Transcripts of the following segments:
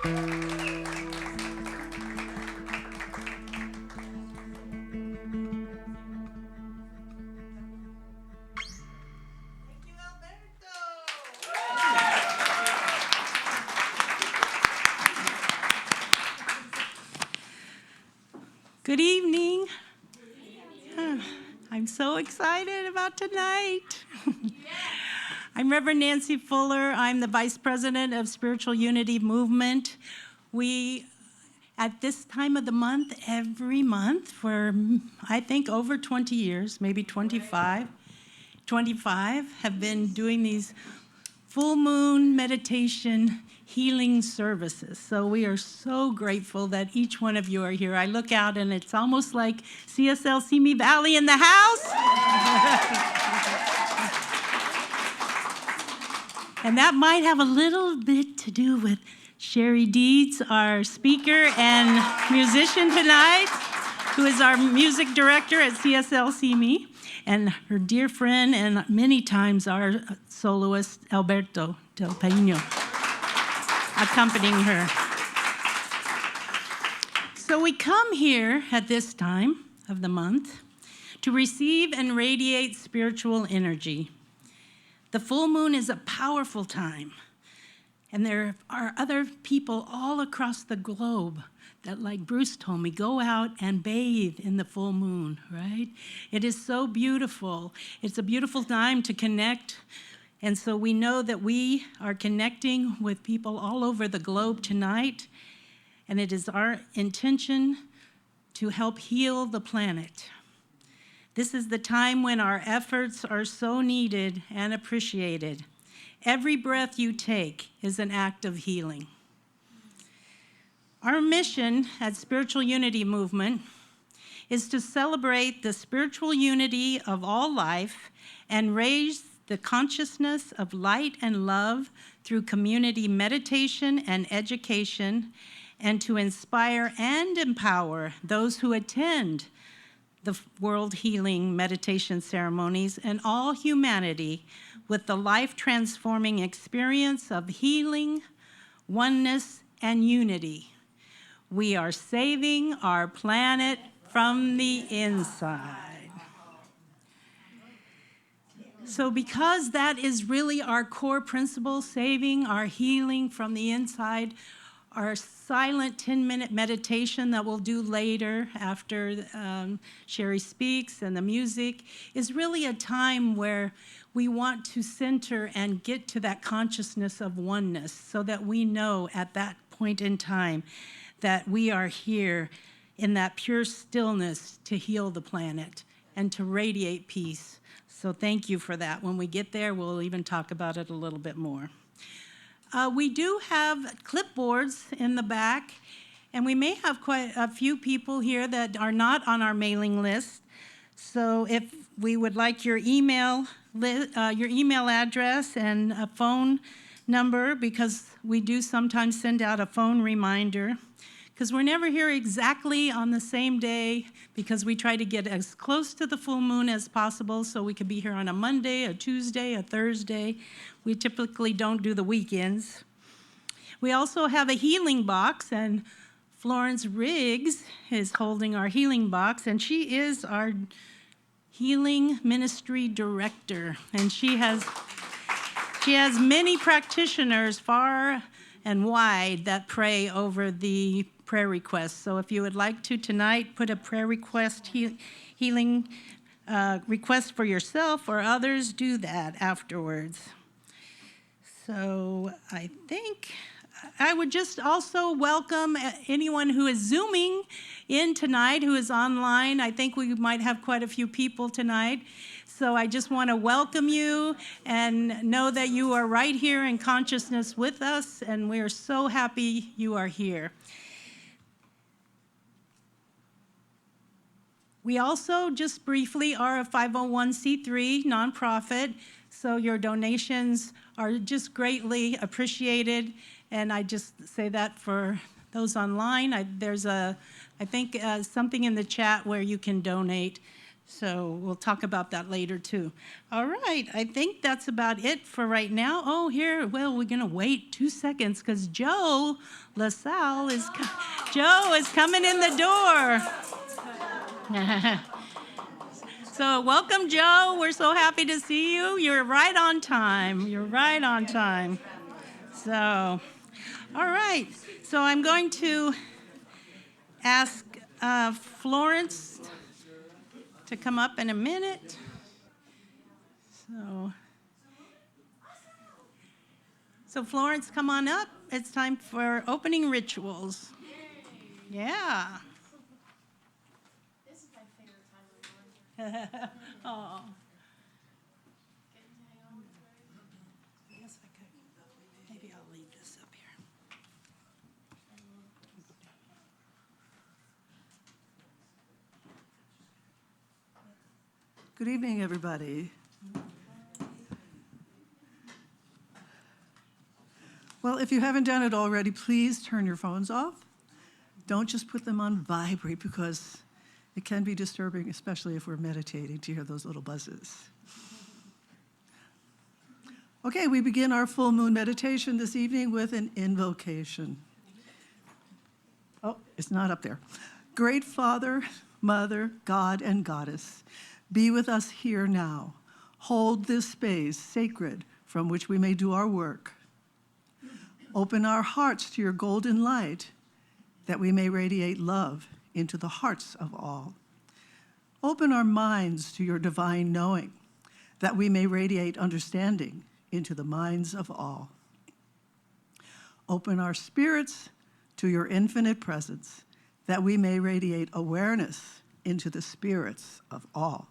Good evening. I'm so excited about tonight. I'm Reverend Nancy Fuller. I'm the Vice President of Spiritual Unity Movement. We, at this time of the month, every month for, I think, over 20 years, maybe 25, have been doing these full moon meditation healing services. So we are so grateful that each one of you are here. I look out and it's almost like CSL Simi Valley in the house. And that might have a little bit to do with Cherie Deeds, our speaker and musician tonight, who is our music director at CSL Simi, and her dear friend and many times our soloist, Alberto Del Pino, accompanying her. So we come here at this time of the month to receive and radiate spiritual energy. The full moon is a powerful time, and there are other people all across the globe that, like Bruce told me, go out and bathe in the full moon, right? It is so beautiful. It's a beautiful time to connect. And so we know that we are connecting with people all over the globe tonight, and it is our intention to help heal the planet. This is the time when our efforts are so needed and appreciated. Every breath you take is an act of healing. Our mission at Spiritual Unity Movement is to celebrate the spiritual unity of all life and raise the consciousness of light and love through community meditation and education, and to inspire and empower those who attend the World Healing Meditation ceremonies and all humanity with the life-transforming experience of healing, oneness, and unity. We are saving our planet from the inside. So because that is really our core principle, saving our healing from the inside, our silent 10-minute meditation that we'll do later after Sharie speaks and the music is really a time where we want to center and get to that consciousness of oneness so that we know at that point in time that we are here in that pure stillness to heal the planet and to radiate peace. So thank you for that. When we get there, we'll even talk about it a little bit more. We do have clipboards in the back, and we may have quite a few people here that are not on our mailing list. So if we would like your email address and a phone number, because we do sometimes send out a phone reminder, because we're never here exactly on the same day, because we try to get as close to the full moon as possible so we could be here on a Monday, a Tuesday, a Thursday. We typically don't do the weekends. We also have a healing box, and Florence Riggs is holding our healing box, and she is our healing ministry director, and she has many practitioners far and wide that pray over the prayer requests. So if you would like to tonight put a prayer request, healing request for yourself or others, do that afterwards. So I think I would just also welcome anyone who is Zooming in tonight, who is online. I think we might have quite a few people tonight. So I just want to welcome you and know that you are right here in consciousness with us, and we are so happy you are here. We also, just briefly, are a 501c3 nonprofit, so your donations are just greatly appreciated, and I just say that for those online. There's I think something in the chat where you can donate So we'll talk about that later too. All right, I think that's about it for right now. Oh, here, well, we're gonna wait 2 seconds because Joe LaSalle Joe is coming in the door. So welcome, Joe. We're so happy to see you. You're right on time. You're right on time. So, all right. So I'm going to ask Florence to come up in a minute. So Florence, come on up. It's time for opening rituals. Yeah. This is my favorite time of the morning. Oh. Maybe I'll leave this up here. Good evening, everybody. Well, if you haven't done it already, please turn your phones off. Don't just put them on vibrate because it can be disturbing, especially if we're meditating, to hear those little buzzes. Okay, we begin our full moon meditation this evening with an invocation. Oh, it's not up there. Great Father, Mother, God, and Goddess, be with us here now. Hold this space sacred from which we may do our work. Open our hearts to your golden light that we may radiate love into the hearts of all. Open our minds to your divine knowing that we may radiate understanding into the minds of all. Open our spirits to your infinite presence that we may radiate awareness into the spirits of all.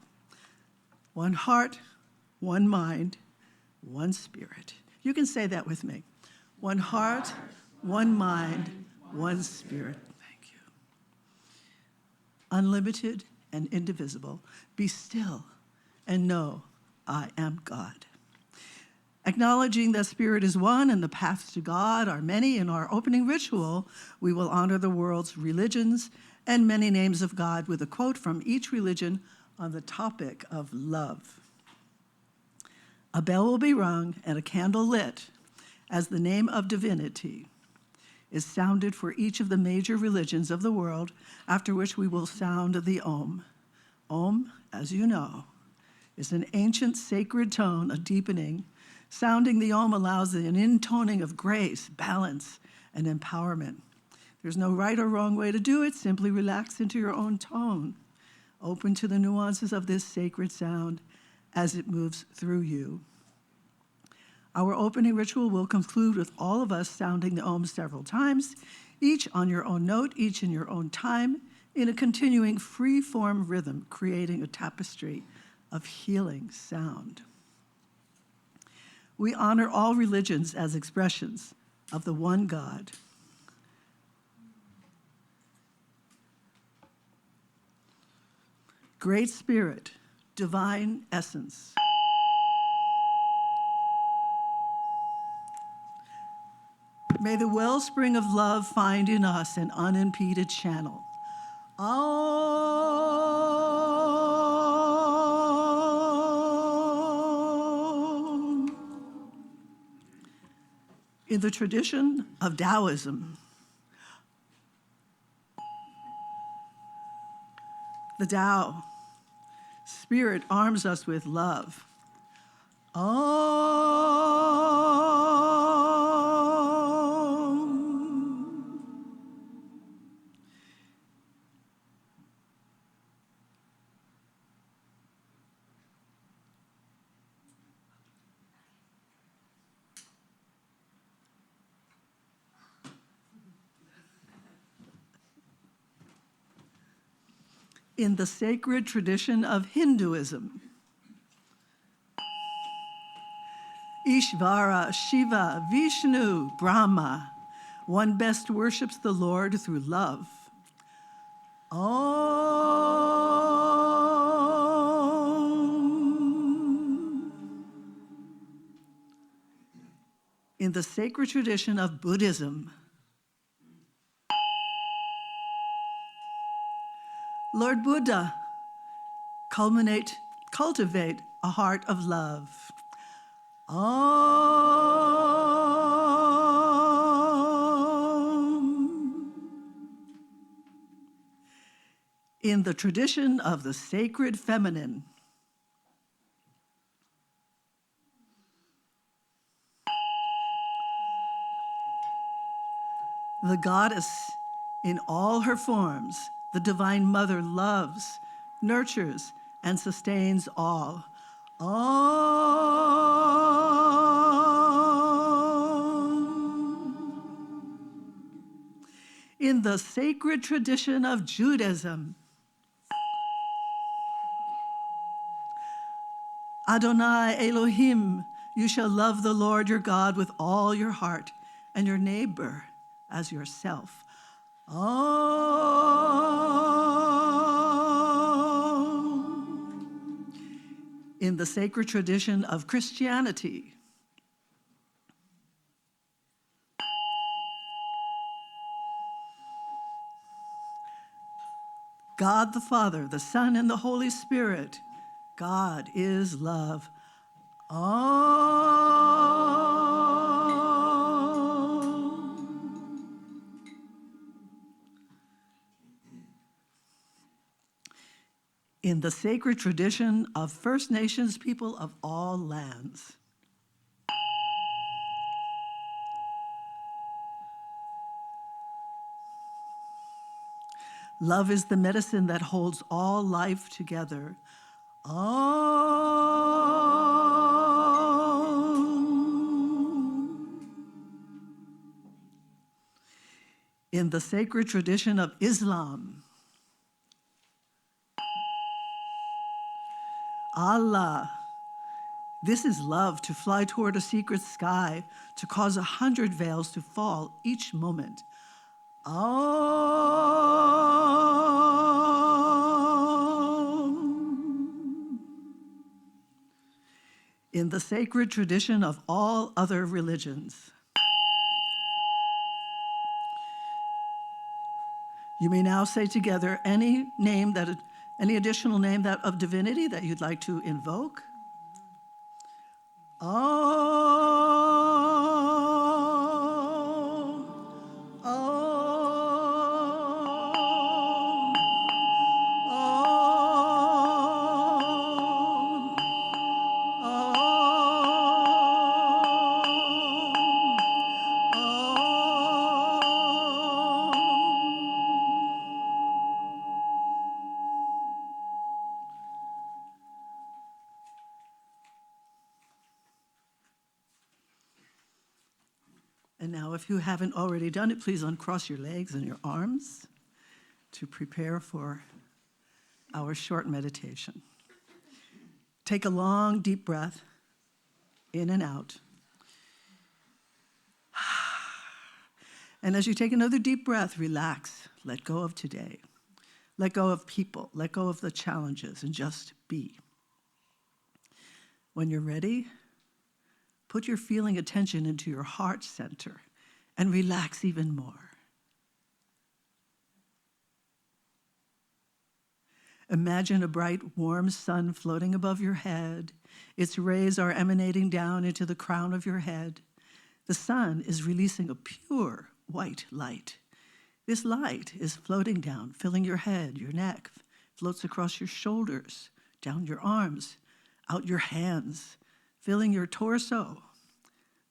One heart, one mind, one spirit. You can say that with me. One heart, one mind, one spirit. Thank you. Unlimited and indivisible, be still and know I am God. Acknowledging that spirit is one and the paths to God are many, in our opening ritual, we will honor the world's religions and many names of God with a quote from each religion on the topic of love. A bell will be rung and a candle lit as the name of divinity is sounded for each of the major religions of the world, after which we will sound the Om. Om, as you know, is an ancient sacred tone, a deepening. Sounding the Om allows an intoning of grace, balance, and empowerment. There's no right or wrong way to do it. Simply relax into your own tone, open to the nuances of this sacred sound as it moves through you. Our opening ritual will conclude with all of us sounding the Om several times, each on your own note, each in your own time, in a continuing free-form rhythm, creating a tapestry of healing sound. We honor all religions as expressions of the one God. Great Spirit, divine essence. May the wellspring of love find in us an unimpeded channel. Om. In the tradition of Taoism, the Tao, Spirit arms us with love. In the sacred tradition of Hinduism, Ishvara, Shiva, Vishnu, Brahma, one best worships the Lord through love. Om. In the sacred tradition of Buddhism, Lord Buddha Cultivate a heart of love. In the tradition of the sacred feminine, the goddess in all her forms, the Divine Mother loves, nurtures, and sustains all. In the sacred tradition of Judaism, Adonai Elohim, you shall love the Lord your God with all your heart and your neighbor as yourself. In the sacred tradition of Christianity, God the Father, the Son, and the Holy Spirit, God is love. In the sacred tradition of First Nations people of all lands, love is the medicine that holds all life together. In the sacred tradition of Islam, Allah, this is love to fly toward a secret sky, to cause 100 veils to fall each moment. In the sacred tradition of all other religions, you may now say together any additional name of divinity that you'd like to invoke. And now, if you haven't already done it, please uncross your legs and your arms to prepare for our short meditation. Take a long, deep breath in and out. And as you take another deep breath, relax. Let go of today. Let go of people. Let go of the challenges and just be. When you're ready, put your feeling attention into your heart center and relax even more. Imagine a bright, warm sun floating above your head. Its rays are emanating down into the crown of your head. The sun is releasing a pure white light. This light is floating down, filling your head, your neck, floats across your shoulders, down your arms, out your hands, filling your torso,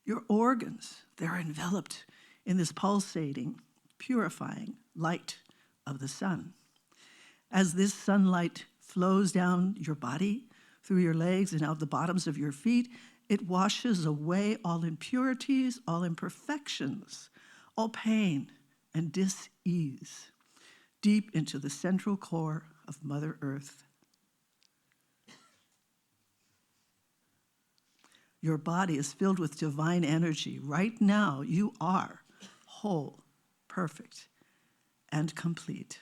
your organs. They're enveloped in this pulsating, purifying light of the sun. As this sunlight flows down your body, through your legs and out the bottoms of your feet, it washes away all impurities, all imperfections, all pain and dis-ease, deep into the central core of Mother Earth. Your body is filled with divine energy. Right now, you are whole, perfect, and complete.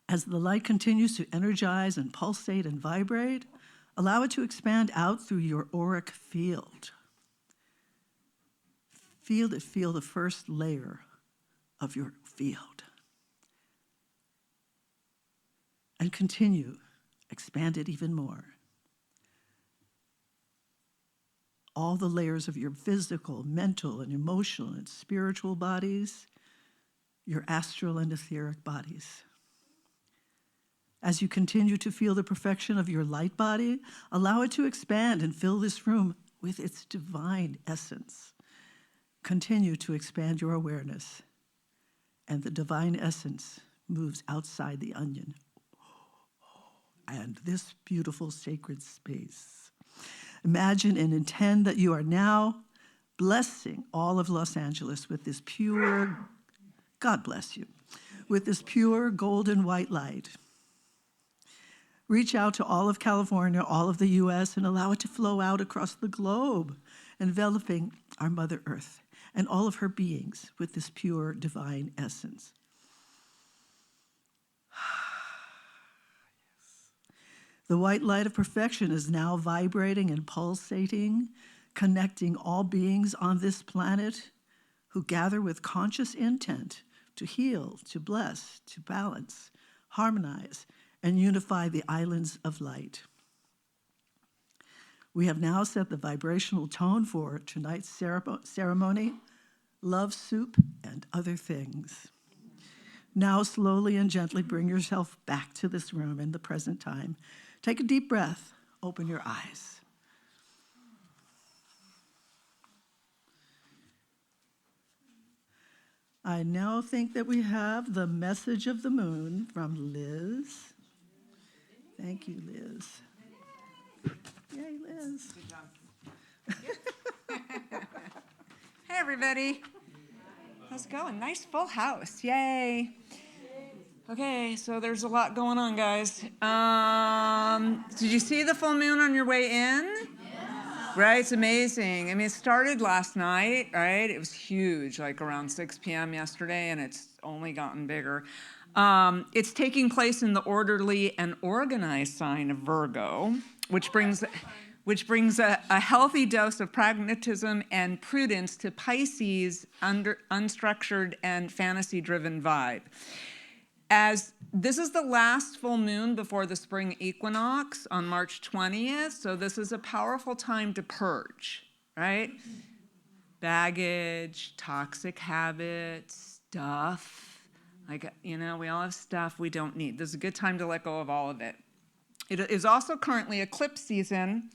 As the light continues to energize and pulsate and vibrate, allow it to expand out through your auric field. Feel the first layer of your field. And continue expand it even more. All the layers of your physical, mental, and emotional and spiritual bodies, your astral and etheric bodies. As you continue to feel the perfection of your light body, allow it to expand and fill this room with its divine essence. Continue to expand your awareness, and the divine essence moves outside the onion and this beautiful sacred space. Imagine and intend that you are now blessing all of Los Angeles with this pure, God bless you, with this pure golden white light. Reach out to all of California, all of the US, and allow it to flow out across the globe, enveloping our Mother Earth and all of her beings with this pure divine essence. The white light of perfection is now vibrating and pulsating, connecting all beings on this planet who gather with conscious intent to heal, to bless, to balance, harmonize, and unify the islands of light. We have now set the vibrational tone for tonight's ceremony, love soup and other things. Now slowly and gently bring yourself back to this room in the present time. Take a deep breath, open your eyes. I now think that we have the message of the moon from Liz. Thank you, Liz. Yay, Liz. Good job. Hey, everybody. How's it going? Nice full house. Yay. Okay, so there's a lot going on, guys. Did you see the full moon on your way in? Yeah. Right, it's amazing. I mean, it started last night, right? It was huge, like around 6 p.m. yesterday, and it's only gotten bigger. It's taking place in the orderly and organized sign of Virgo, which brings a healthy dose of pragmatism and prudence to Pisces' unstructured and fantasy-driven vibe. As this is the last full moon before the spring equinox on March 20th, so this is a powerful time to purge, right? Baggage, toxic habits, stuff. Like, you know, we all have stuff we don't need. This is a good time to let go of all of it. It is also currently eclipse season,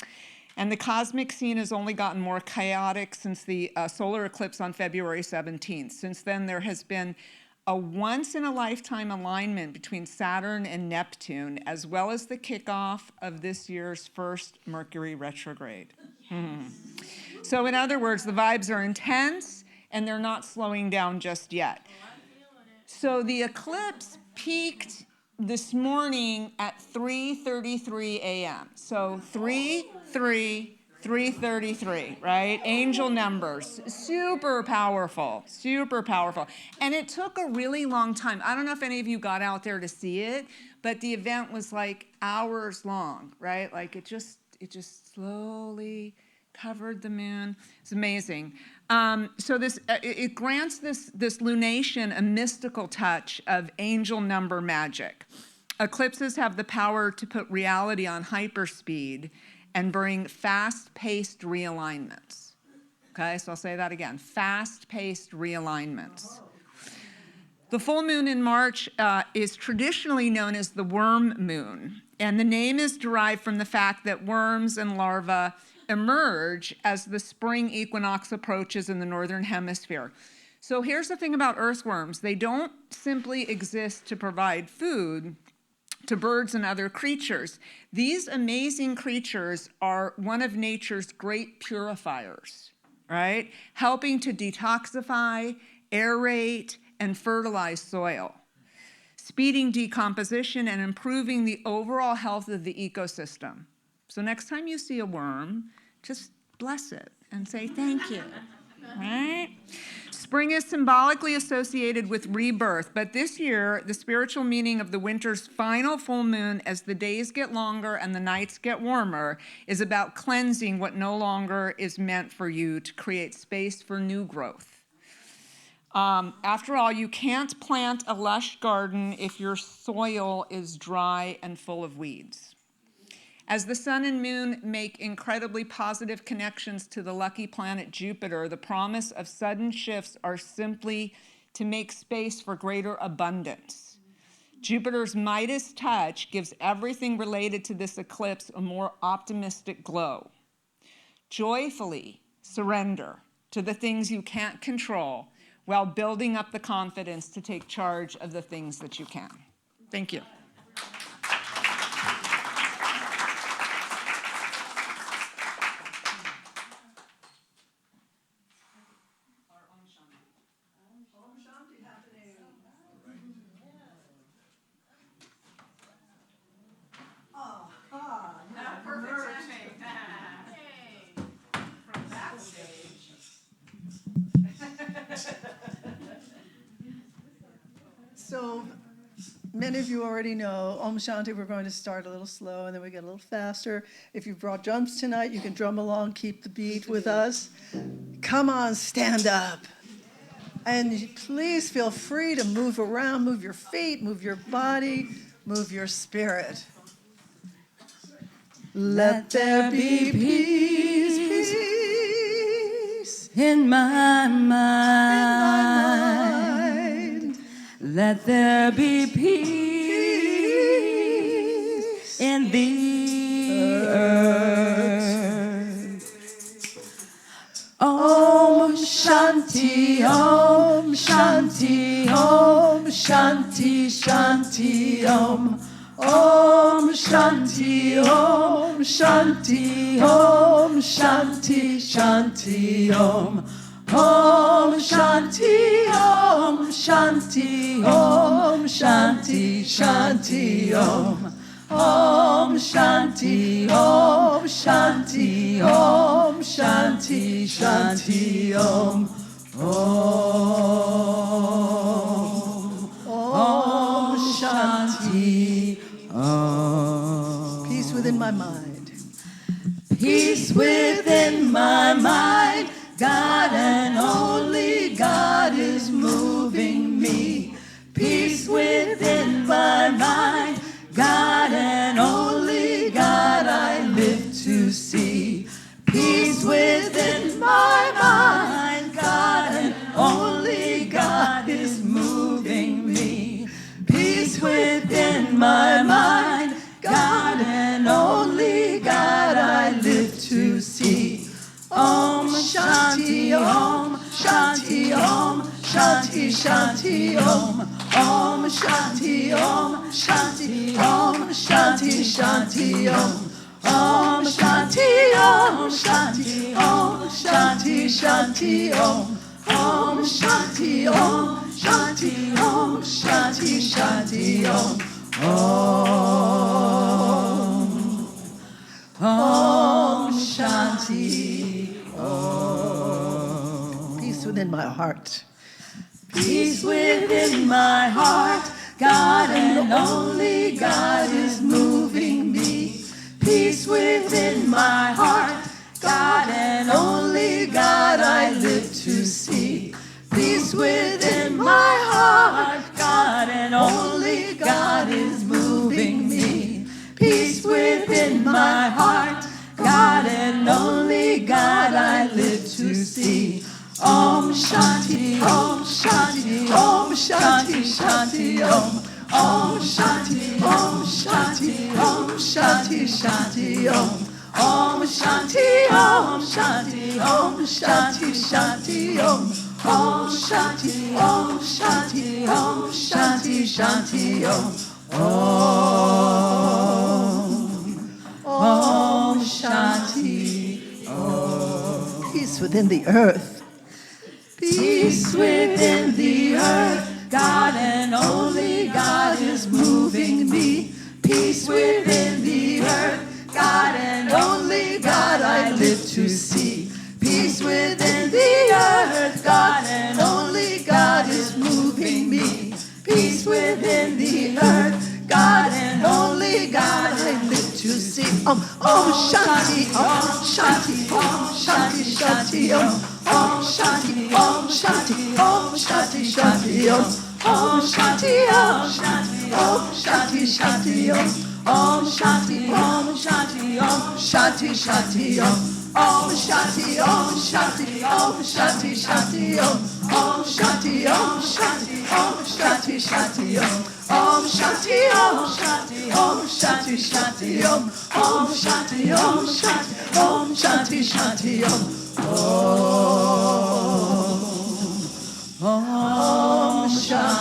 and the cosmic scene has only gotten more chaotic since the solar eclipse on February 17th. Since then, there has been a once-in-a-lifetime alignment between Saturn and Neptune, as well as the kickoff of this year's first Mercury retrograde. Yes. So in other words, the vibes are intense, and they're not slowing down just yet. So the eclipse peaked this morning at 3:33 a.m. So 3:33, right? Angel numbers, super powerful, super powerful. And it took a really long time. I don't know if any of you got out there to see it, but the event was like hours long, right? Like it just slowly covered the moon. It's amazing. So it grants this lunation a mystical touch of angel number magic. Eclipses have the power to put reality on hyperspeed and bring fast-paced realignments. Okay, so I'll say that again, fast-paced realignments. The full moon in March is traditionally known as the worm moon, and the name is derived from the fact that worms and larvae emerge as the spring equinox approaches in the northern hemisphere. So here's the thing about earthworms. They don't simply exist to provide food to birds and other creatures. These amazing creatures are one of nature's great purifiers, right? Helping to detoxify, aerate, and fertilize soil, speeding decomposition and improving the overall health of the ecosystem. So next time you see a worm, just bless it and say thank you, right? Spring is symbolically associated with rebirth, but this year, the spiritual meaning of the winter's final full moon as the days get longer and the nights get warmer is about cleansing what no longer is meant for you to create space for new growth. After all, you can't plant a lush garden if your soil is dry and full of weeds. As the sun and moon make incredibly positive connections to the lucky planet Jupiter, the promise of sudden shifts are simply to make space for greater abundance. Jupiter's Midas touch gives everything related to this eclipse a more optimistic glow. Joyfully surrender to the things you can't control while building up the confidence to take charge of the things that you can. Thank you. So many of you already know Om Shanti. We're going to start a little slow and then we get a little faster. If you brought drums tonight, you can drum along, keep the beat with us. Come on, stand up. And please feel free to move around, move your feet, move your body, move your spirit. Let there be peace, peace in my in mind. my mind. Let there be peace in the earth. Om Shanti, Om Shanti, Om Shanti, Shanti, Om. Om Shanti, Om Shanti, Om Shanti, Shanti, Om. Om Shanti, Om Shanti, Om Shanti, Shanti, Om. Om Shanti, Om Shanti, Om Shanti, Shanti, Om. Om Shanti, Om. Peace within my mind. Peace within my mind. God and only God is moving me. Peace within my mind. God and only God I live to see. Peace within my mind. God and only God is moving me. Peace within my mind. God and only God I live to see. Om Shanti, Om Shanti, Om Shanti, Shanti, Om. Om Shanti, Om Shanti, Om Shanti, Shanti, Om. Om Shanti, Om Shanti, Om Shanti, Shanti, Om. Om Shanti, Om Shanti, Om Shanti, Shanti, Om. Om Shanti, Om. Peace within my heart. Peace within my heart. God and only God is moving me. Peace within my heart. God and only God I live to see. Peace within my heart. God and only God is moving me. Peace within my heart. God and only God I live to see. Om Shanti, Om Shanti, Om Shanti, Shanti, Om. Om Shanti, Om Shanti, Om Shanti, Shanti, Om. Om Shanti, Om Shanti, Om Shanti, Shanti, Om. Om Shanti, Om Shanti, Om Shanti, Shanti, Om. Om Shanti, Om. Peace within the earth. Peace within the earth. God and only God is moving me. Peace within the earth. God and only God I live to see. Peace within the earth. God and only God is moving me. Peace within the earth. God and only God I live to see. Om Shanti, Om Shanti, Om Shanti, Shanti, Om. Om Shanti, Om Shanti, Om Shanti, Shanti, Om. Om Shanti, Om Shanti, Om Shanti, Shanti, Om Shanti, Om Shanti, Om Shanti, Shanti, Om Shanti, Om Shanti, Om Shanti, Shanti, Om Shanti, Om Shanti, Om Shanti, Shanti, Om Shanti, Om Shanti, Om Shanti, Shanti, Om Shanti, Om Shanti, Om Shanti, Shanti, Om Shanti, Om Shanti,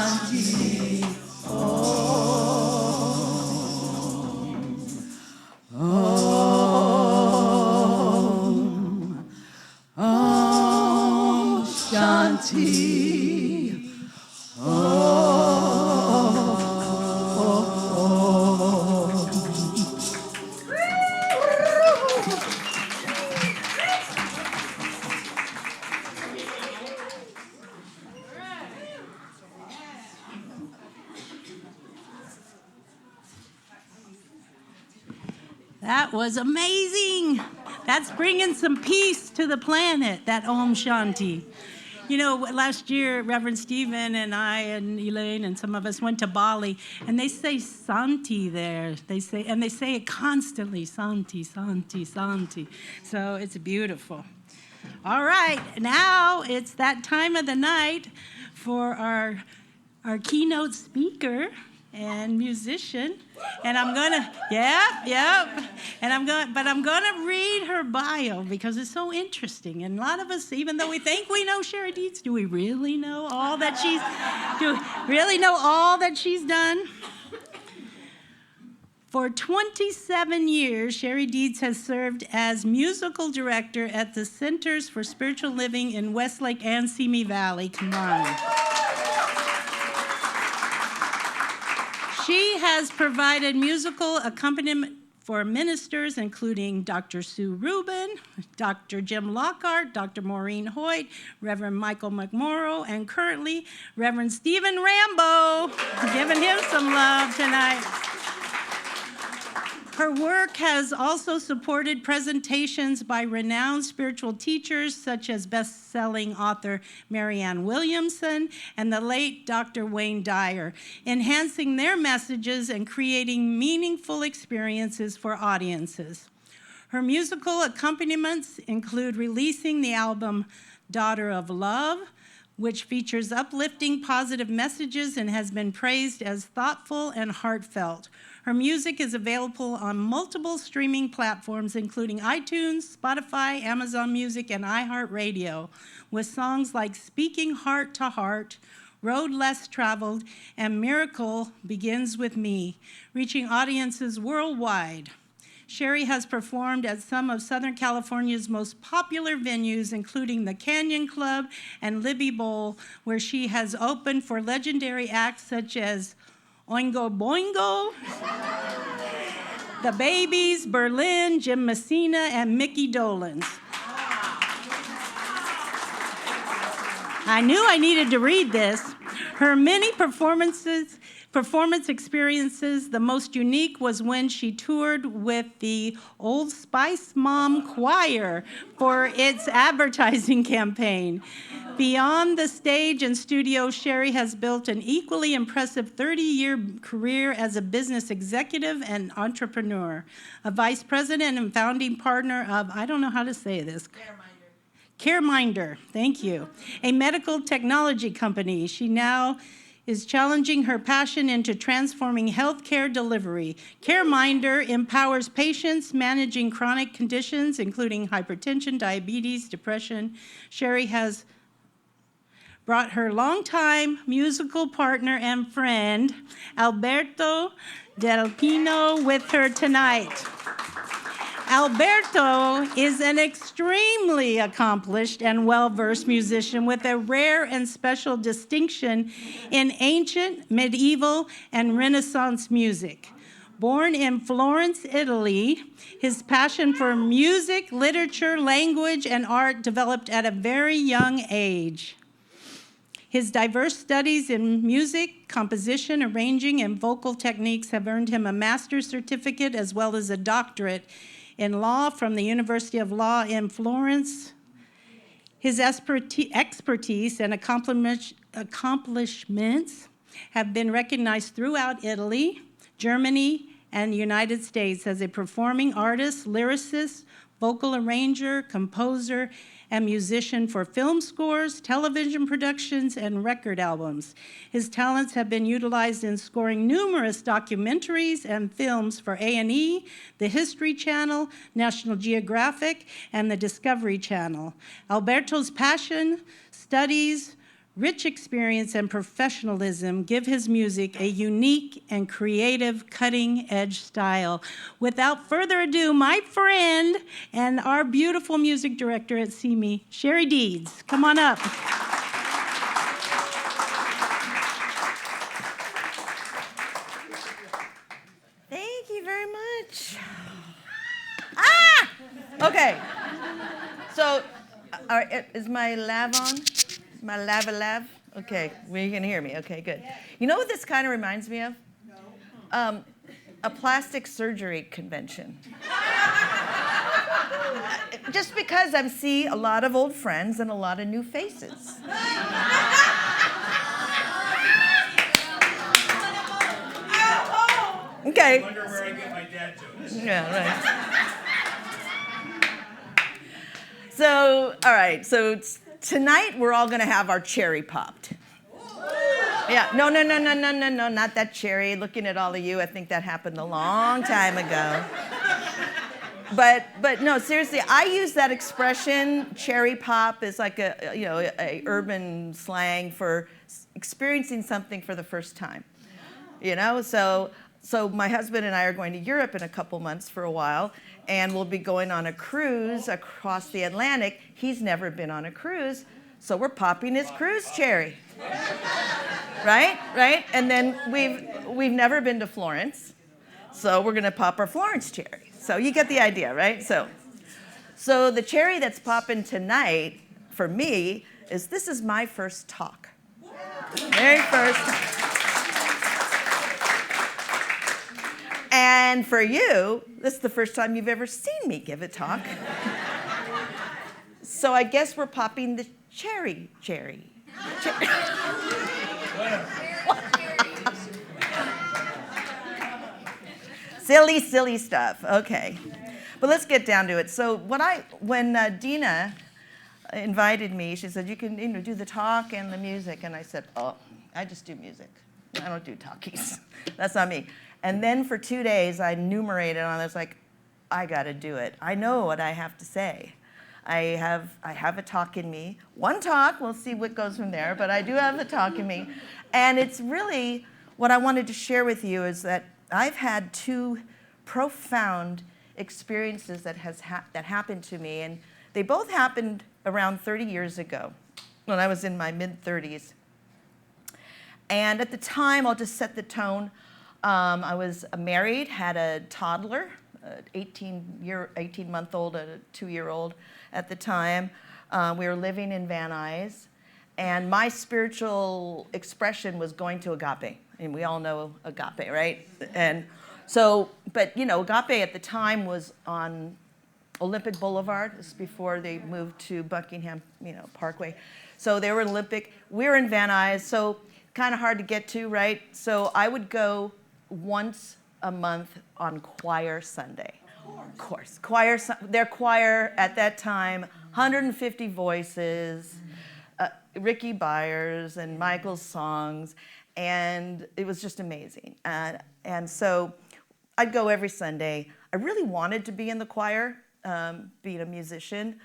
That was amazing. That's bringing some peace to the planet, that Om Shanti. You know, last year, Reverend Stephen and I and Elaine and some of us went to Bali, and they say Santi there. They say it constantly, Santi, Santi, Santi. So it's beautiful. All right, now it's that time of the night for our keynote speaker and musician, and I'm gonna, and I'm gonna read her bio because it's so interesting. And a lot of us, even though we think we know Cherie Deeds, do we really know all that she's done? For 27 years, Cherie Deeds has served as musical director at the Centers for Spiritual Living in Westlake and Simi Valley. Come on. She has provided musical accompaniment for ministers, including Dr. Sue Rubin, Dr. Jim Lockard, Dr. Maureen Hoyt, Reverend Michael McMorrow, and currently Reverend Stephen Rambo. Giving him some love tonight. Her work has also supported presentations by renowned spiritual teachers such as best-selling author Marianne Williamson and the late Dr. Wayne Dyer, enhancing their messages and creating meaningful experiences for audiences. Her musical accompaniments include releasing the album Daughter of Love, which features uplifting positive messages and has been praised as thoughtful and heartfelt. Her music is available on multiple streaming platforms, including iTunes, Spotify, Amazon Music, and iHeartRadio, with songs like Speaking Heart to Heart, Road Less Traveled, and Miracle Begins With Me, reaching audiences worldwide. Cherie has performed at some of Southern California's most popular venues, including the Canyon Club and Libby Bowl, where she has opened for legendary acts such as Oingo Boingo, The Babies, Berlin, Jim Messina, and Mickey Dolenz. I knew I needed to read this. Her many performance experiences, the most unique was when she toured with the Old Spice Mom Choir for its advertising campaign. Beyond the stage and studio, Cherie has built an equally impressive 30-year career as a business executive and entrepreneur, a vice president and founding partner of, I don't know how to say this, CareMinder, thank you, a medical technology company. She now is challenging her passion into transforming healthcare delivery. CareMinder empowers patients managing chronic conditions, including hypertension, diabetes, depression. Cherie has brought her longtime musical partner and friend, Alberto Del Pino, with her tonight. Alberto is an extremely accomplished and well-versed musician with a rare and special distinction in ancient, medieval, and Renaissance music. Born in Florence, Italy, his passion for music, literature, language, and art developed at a very young age. His diverse studies in music, composition, arranging, and vocal techniques have earned him a master's certificate as well as a doctorate in law from the University of Law in Florence. His expertise and accomplishments have been recognized throughout Italy, Germany, and the United States as a performing artist, lyricist, vocal arranger, composer, and musician for film scores, television productions, and record albums. His talents have been utilized in scoring numerous documentaries and films for A&E, the History Channel, National Geographic, and the Discovery Channel. Alberto's passion, studies, rich experience, and professionalism give his music a unique and creative, cutting-edge style. Without further ado, my friend and our beautiful music director at Simi, Cherie Deeds. Come on up. Thank you very much. Ah! Okay. So, is my lav on? My lav? Okay, well, you can hear me. Okay, good. You know what this kind of reminds me of? A plastic surgery convention. Just because I see a lot of old friends and a lot of new faces. Okay. I wonder where I get my dad jokes. Yeah, right. So, all right. So tonight we're all going to have our cherry popped. Yeah. No, not that cherry. Looking at all of you, I think that happened a long time ago. But no, seriously, I use that expression. Cherry pop is like a urban slang for experiencing something for the first time. So my husband and I are going to Europe in a couple months for a while, and we'll be going on a cruise across the Atlantic. He's never been on a cruise, so we're popping his cruise cherry. Right? And then we've never been to Florence, so we're gonna pop our Florence cherry. So you get the idea, right? So the cherry that's popping tonight for me is this is my first talk. Very first talk. And for you, this is the first time you've ever seen me give a talk. So I guess we're popping the cherry. Silly stuff. Okay. But let's get down to it. So when Dina invited me, she said, you can do the talk and the music. And I said, oh, I just do music. I don't do talkies. That's not me. And then for 2 days, I enumerated on this, like, I got to do it. I know what I have to say. I have a talk in me. One talk, we'll see what goes from there, but I do have the talk in me. And it's really, what I wanted to share with you is that I've had 2 profound experiences that happened to me, and they both happened around 30 years ago, when I was in my mid-30s. And at the time, I'll just set the tone, I was married, had a toddler, 18-month-old, a 2-year-old at the time. We were living in Van Nuys, and my spiritual expression was going to Agape. And we all know Agape, right? And so, but Agape at the time was on Olympic Boulevard. This is before they moved to Buckingham, Parkway. So they were Olympic. We were in Van Nuys, so kind of hard to get to, right? So I would go once a month on Choir Sunday. Of course. Their choir at that time, 150 voices, Ricky Byers and Michael's songs, and it was just amazing. And so I'd go every Sunday. I really wanted to be in the choir, being a musician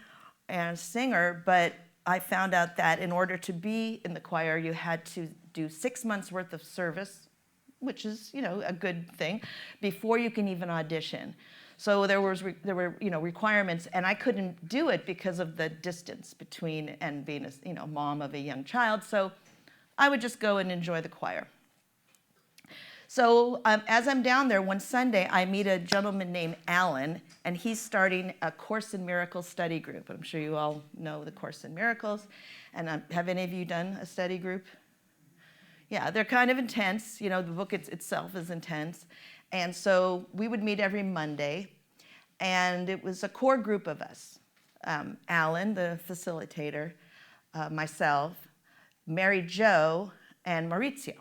and a singer, but I found out that in order to be in the choir, you had to do 6 months worth of service, which is, a good thing, before you can even audition. So there were requirements, and I couldn't do it because of the distance between and being a mom of a young child. So I would just go and enjoy the choir. So as I'm down there one Sunday, I meet a gentleman named Alan, and he's starting a Course in Miracles study group. I'm sure you all know the Course in Miracles. And have any of you done a study group? Yeah, they're kind of intense. The book itself is intense. And so we would meet every Monday, and it was a core group of us. Alan, the facilitator, myself, Mary Jo, and Maurizio.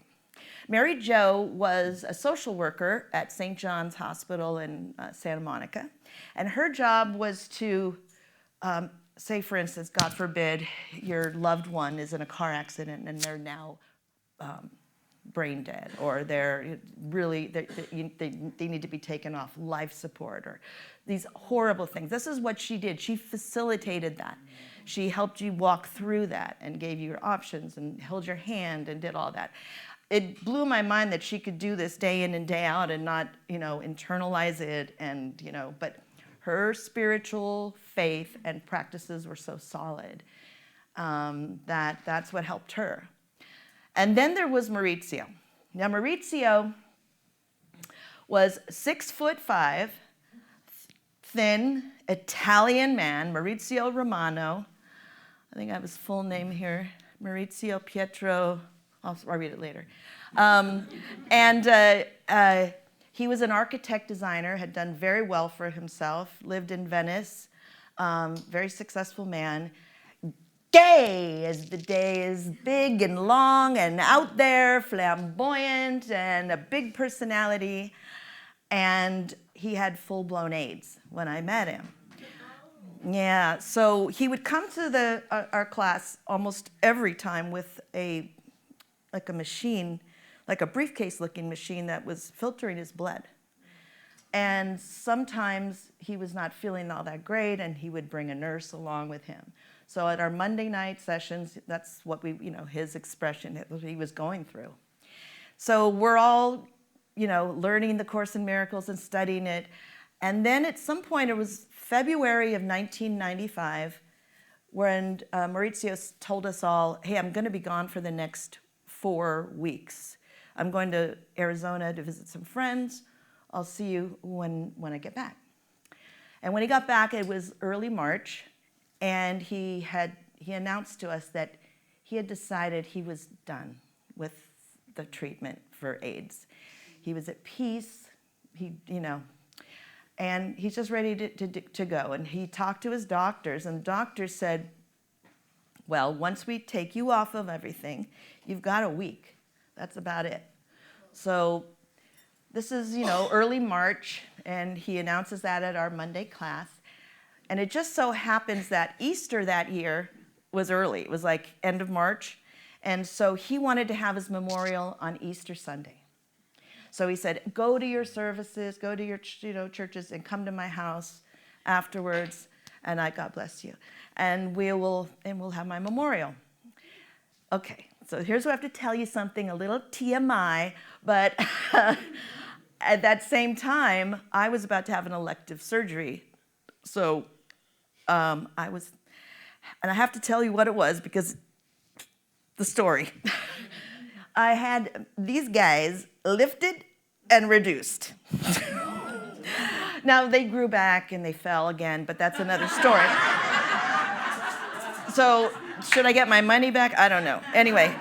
Mary Jo was a social worker at St. John's Hospital in Santa Monica. And her job was to say, for instance, God forbid, your loved one is in a car accident and they're now brain dead, or they're really, they need to be taken off life support, or these horrible things. This is what she did. She facilitated that. She helped you walk through that and gave you your options and held your hand and did all that. It blew my mind that she could do this day in and day out and not, internalize it, and, but her spiritual faith and practices were so solid that's what helped her. And then there was Maurizio. Now, Maurizio was 6'5", thin, Italian man, Maurizio Romano. I think I have his full name here, Maurizio Pietro. I'll read it later. He was an architect designer, had done very well for himself, lived in Venice, very successful man. Gay as the day is big and long and out there, flamboyant, and a big personality. And he had full-blown AIDS when I met him. Yeah, so he would come to our class almost every time with a machine, like a briefcase-looking machine that was filtering his blood. And sometimes he was not feeling all that great, and he would bring a nurse along with him. So at our Monday night sessions, that's what his expression, what he was going through. So we're all, learning the Course in Miracles and studying it. And then at some point, it was February of 1995, when Maurizio told us all, hey, I'm going to be gone for the next 4 weeks. I'm going to Arizona to visit some friends. I'll see you when I get back. And when he got back, it was early March, and he announced to us that he had decided he was done with the treatment for AIDS. He was at peace, and he's just ready to go. And he talked to his doctors, and the doctors said, well, once we take you off of everything, you've got a week. That's about it. So this is, early March, and he announces that at our Monday class. And it just so happens that Easter that year was early. It was like end of March. And so he wanted to have his memorial on Easter Sunday. So he said, go to your services, go to your churches, and come to my house afterwards, and God bless you. And we'll have my memorial. Okay, so here's where I have to tell you something, a little TMI, but at that same time, I was about to have an elective surgery. So and I have to tell you what it was, because the story. I had these guys lifted and reduced. Now, they grew back and they fell again, but that's another story. So, should I get my money back? I don't know. Anyway.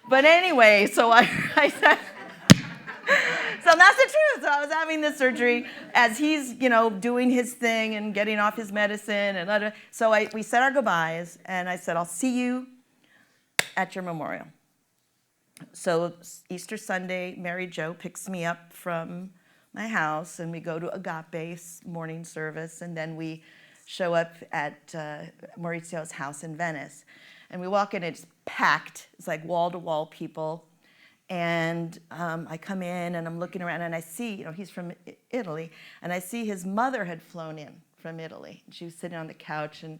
But anyway, so I said, so that's the truth. So I was having this surgery as he's, doing his thing and getting off his medicine. And so we said our goodbyes, and I said, I'll see you at your memorial. So Easter Sunday, Mary Jo picks me up from my house, and we go to Agape's morning service, and then we show up at Maurizio's house in Venice. And we walk in, it's packed. It's like wall-to-wall people. And I come in, and I'm looking around, and I see, he's from Italy, and I see his mother had flown in from Italy. She was sitting on the couch, and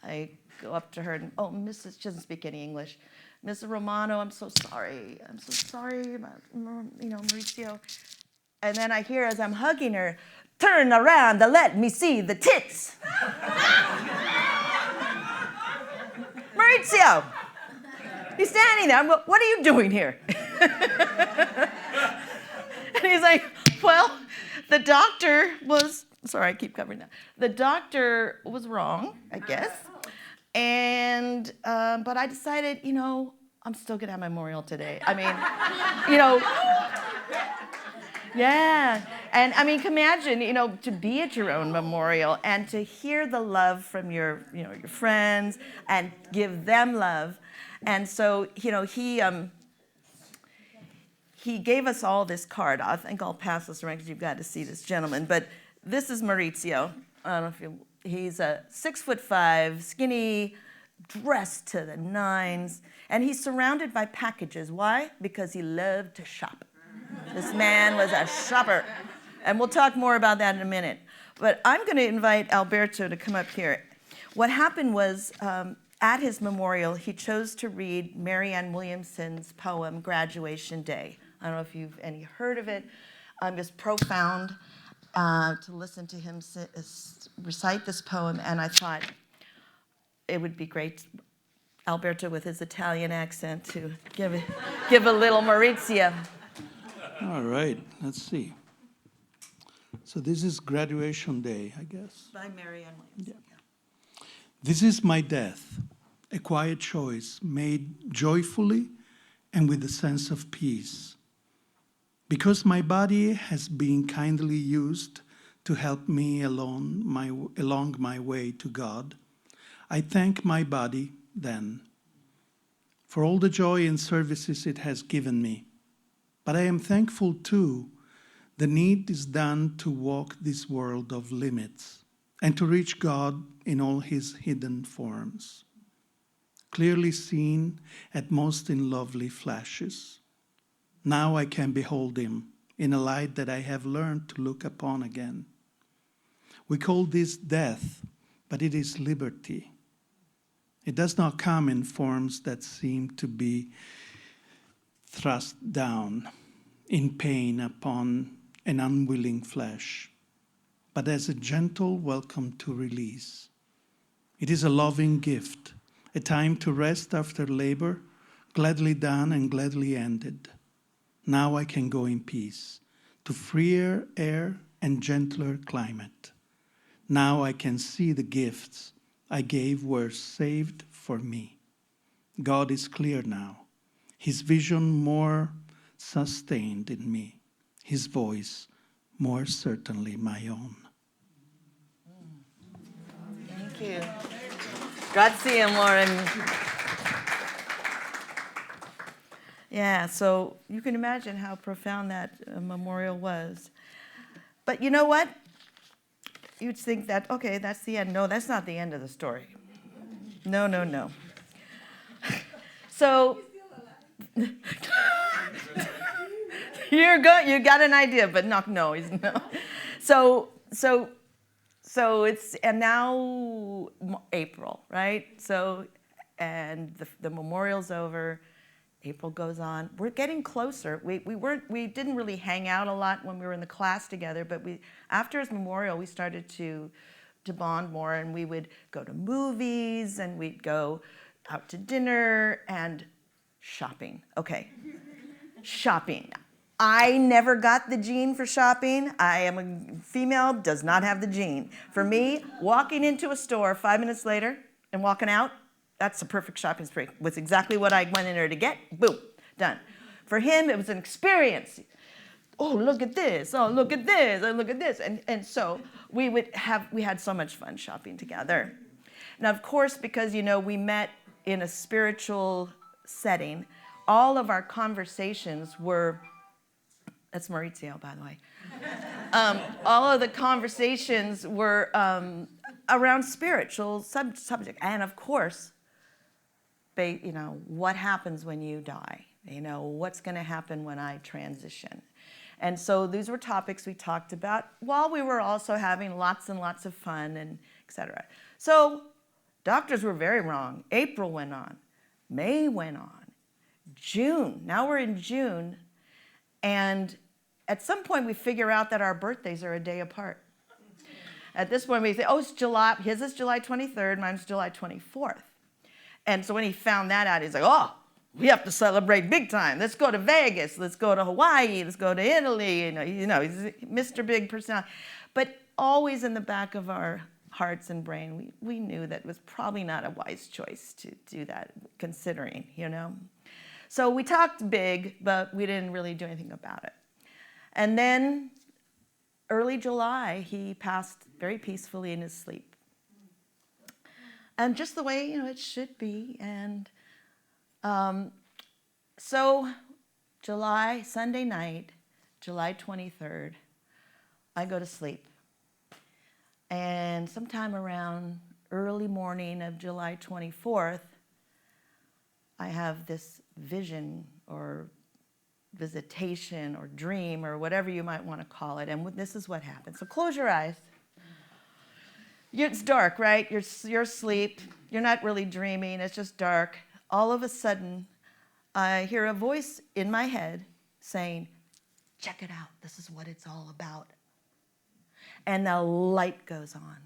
I go up to her, and, she doesn't speak any English. Mrs. Romano, I'm so sorry. I'm so sorry about, Maurizio. And then I hear, as I'm hugging her, turn around and let me see the tits. Maurizio! He's standing there. What are you doing here? And he's like, well, the doctor was, sorry, I keep covering that. The doctor was wrong, I guess. And, but I decided, I'm still going to have my memorial today. I mean, yeah. And I mean, imagine, to be at your own memorial and to hear the love from your friends and give them love. And so, he gave us all this card. I think I'll pass this around because you've got to see this gentleman. But this is Maurizio. I don't know if you. He's a 6'5", skinny, dressed to the nines, and he's surrounded by packages. Why? Because he loved to shop. This man was a shopper, and we'll talk more about that in a minute. But I'm going to invite Alberto to come up here. What happened was, at his memorial, he chose to read Marianne Williamson's poem, Graduation Day. I don't know if you've any heard of it. It's profound to listen to him recite this poem, and I thought it would be great, Alberto with his Italian accent, to give a little Maurizio. All right, let's see. So this is Graduation Day, I guess. By Marianne Williamson. Yeah. This is my death, a quiet choice made joyfully and with a sense of peace. Because my body has been kindly used to help me along my way to God, I thank my body then for all the joy and services it has given me. But I am thankful too the need is done to walk this world of limits and to reach God in all his hidden forms, clearly seen at most in lovely flashes. Now I can behold him in a light that I have learned to look upon again. We call this death, but it is liberty. It does not come in forms that seem to be thrust down in pain upon an unwilling flesh, but as a gentle welcome to release. It is a loving gift, a time to rest after labor, gladly done and gladly ended. Now I can go in peace to freer air and gentler climate. Now I can see the gifts I gave were saved for me. God is clear now, his vision more sustained in me, his voice more certainly my own. Thank you. Grazie, Lauren. Yeah, so you can imagine how profound that memorial was. But you know what? You'd think that, okay, that's the end. No, that's not the end of the story. No, no, no. So you got an idea, but no, he's no. So it's, and now April, right? So, and the memorial's over. April goes on. We're getting closer. We didn't really hang out a lot when we were in the class together, but after his memorial, we started to bond more, and we would go to movies, and we'd go out to dinner and shopping. Okay, shopping. I never got the gene for shopping. I am a female, does not have the gene. For me, walking into a store 5 minutes later and walking out, that's a perfect shopping spree. Was exactly what I went in there to get. Boom, done. For him, it was an experience. Oh, look at this. Oh, look at this. Oh, look at this. And so we had so much fun shopping together. Now, of course, because, we met in a spiritual setting, all of our conversations were, that's Maurizio, by the way. All of the conversations were around spiritual subject. And of course, what happens when you die? What's going to happen when I transition? And so these were topics we talked about while we were also having lots and lots of fun, and et cetera. So doctors were very wrong. April went on. May went on. June. Now we're in June. And at some point we figure out that our birthdays are a day apart. At this point we say, oh, it's July. His is July 23rd. Mine's July 24th. And so when he found that out, he's like, oh, we have to celebrate big time. Let's go to Vegas. Let's go to Hawaii. Let's go to Italy. He's Mr. Big Personality. But always in the back of our hearts and brain, we knew that it was probably not a wise choice to do that, considering, So we talked big, but we didn't really do anything about it. And then early July, he passed very peacefully in his sleep. And just the way, it should be. And So Sunday night, July 23rd, I go to sleep. And sometime around early morning of July 24th, I have this vision or visitation or dream or whatever you might want to call it. And this is what happens. So close your eyes. It's dark, right? You're asleep. You're not really dreaming. It's just dark. All of a sudden, I hear a voice in my head saying, check it out. This is what it's all about. And the light goes on.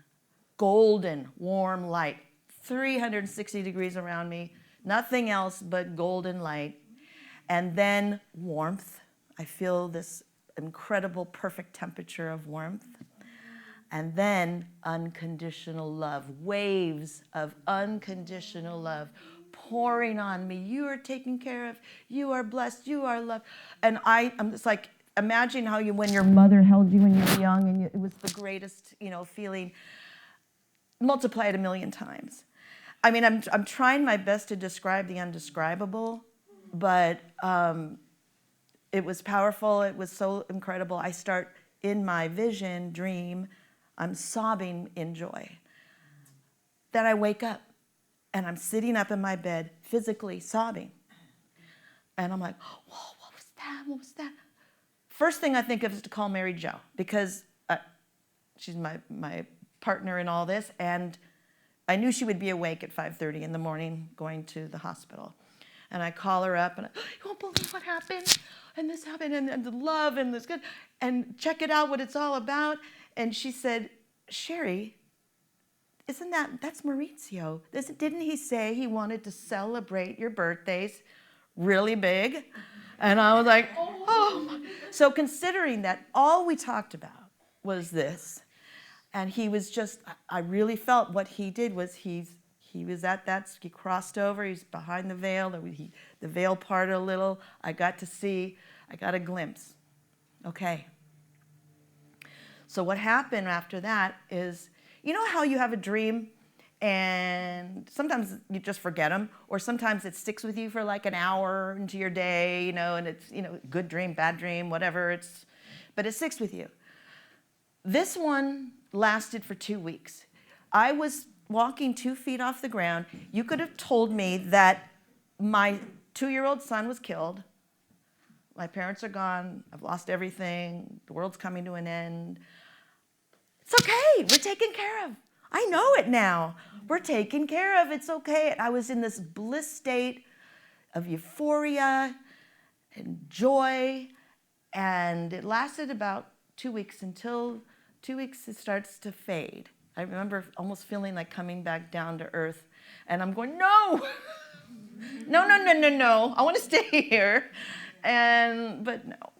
Golden, warm light. 360 degrees around me. Nothing else but golden light. And then warmth. I feel this incredible, perfect temperature of warmth. And then unconditional love. Waves of unconditional love pouring on me. You are taken care of. You are blessed. You are loved. And I'm just like, imagine how when your mother held you when you were young and it was the greatest, feeling. Multiply it 1,000,000 times. I mean, I'm trying my best to describe the undescribable, but it was powerful. It was so incredible. I start in my vision, dream, I'm sobbing in joy. Then I wake up and I'm sitting up in my bed, physically sobbing. And I'm like, whoa, what was that? What was that? First thing I think of is to call Mary Jo, because she's my partner in all this, and I knew she would be awake at 5:30 in the morning going to the hospital. And I call her up, and you won't believe what happened, and this happened, and the love, and this good, and check it out, what it's all about. And she said, Sharie, that's Maurizio. Didn't he say he wanted to celebrate your birthdays really big? And I was like, oh. So considering that all we talked about was this, and he was just, I really felt what he did was he was at that, he crossed over, he's behind the veil, the veil parted a little, I got a glimpse. Okay. So what happened after that is, you know how you have a dream and sometimes you just forget them, or sometimes it sticks with you for like an hour into your day, and it's, good dream, bad dream, whatever, but it sticks with you. This one lasted for 2 weeks. I was walking 2 feet off the ground. You could have told me that my 2-year-old son was killed. My parents are gone. I've lost everything. The world's coming to an end. It's okay. We're taken care of. I know it now. We're taken care of. It's okay. I was in this bliss state of euphoria and joy, and it lasted about 2 weeks until 2 weeks it starts to fade. I remember almost feeling like coming back down to earth, and I'm going, no, no. I want to stay here, but no.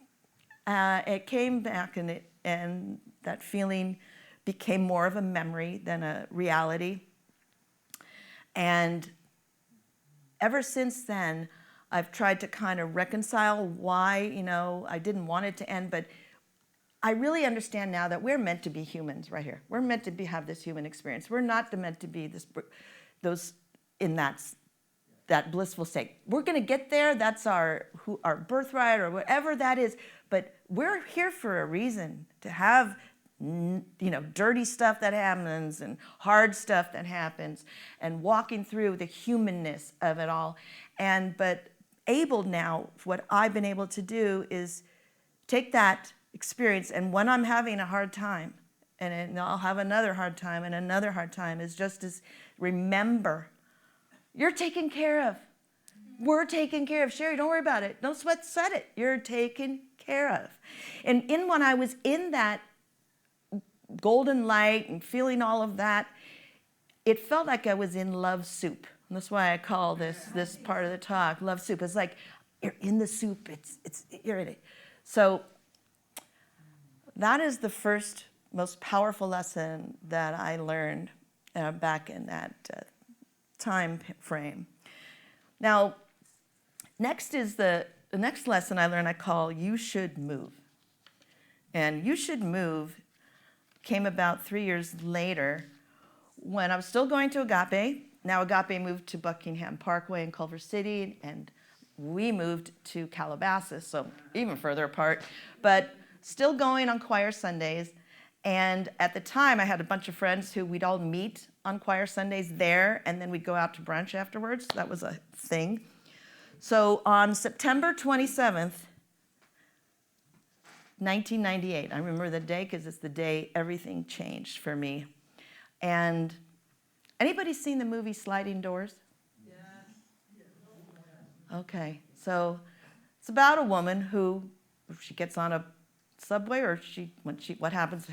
It came back, and that feeling became more of a memory than a reality. And ever since then, I've tried to kind of reconcile why, I didn't want it to end, but I really understand now that we're meant to be humans right here. We're meant to have this human experience. We're not meant to be those in that blissful state. We're going to get there. That's our birthright or whatever that is. But we're here for a reason, to have dirty stuff that happens and hard stuff that happens, and walking through the humanness of it all. But able now, what I've been able to do is take that experience, and when I'm having a hard time, and I'll have another hard time and another hard time, is just as remember, you're taken care of. We're taken care of. Sharie, don't worry about it. Don't sweat it. You're taken care of. And when I was in that golden light and feeling all of that, it felt like I was in love soup. And that's why I call this part of the talk love soup. It's like you're in the soup. You're in it. So that is the first most powerful lesson that I learned back in that time frame. Now, next is the next lesson I learned I call You Should Move. And You Should Move came about 3 years later when I was still going to Agape, now Agape moved to Buckingham Parkway in Culver City, and we moved to Calabasas, so even further apart, but still going on choir Sundays. And at the time, I had a bunch of friends who we'd all meet on choir Sundays there, and then we'd go out to brunch afterwards. That was a thing. So on September 27th, 1998, I remember the day because it's the day everything changed for me. And anybody seen the movie Sliding Doors? Okay, so it's about a woman who, if she gets on a subway, or what happens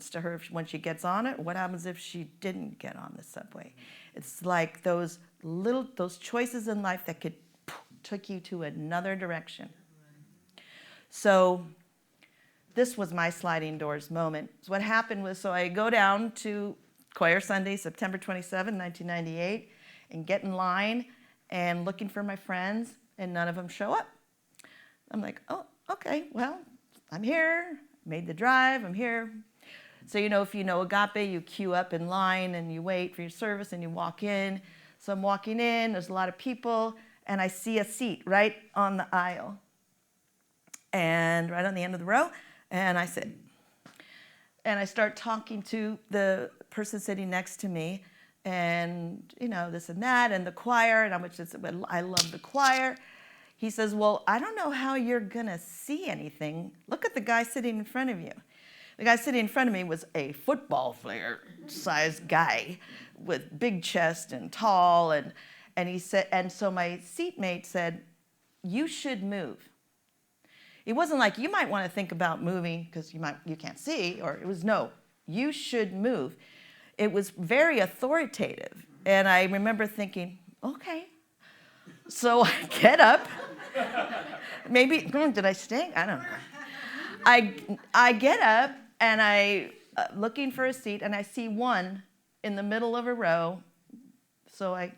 to her when she gets on it, or what happens if she didn't get on the subway. It's like those choices in life that could took you to another direction. So this was my sliding doors moment. So what happened was, so I go down to choir Sunday, September 27, 1998, and get in line and looking for my friends, and none of them show up. I'm like, oh, okay, well, I'm here, made the drive, I'm here. So, if you know Agape, you queue up in line and you wait for your service and you walk in. So I'm walking in, there's a lot of people, and I see a seat right on the aisle, and right on the end of the row, and I sit. And I start talking to the person sitting next to me, and, this and that, and the choir, and I love the choir. He says, well, I don't know how you're going to see anything. Look at the guy sitting in front of you. The guy sitting in front of me was a football player-sized guy with big chest and tall, and he said, and so my seatmate said, you should move. It wasn't like, you might want to think about moving because you can't see, or it was, no, you should move. It was very authoritative. And I remember thinking, okay. So I get up. Maybe, did I stink? I don't know. I get up and I, looking for a seat, and I see one in the middle of a row. So I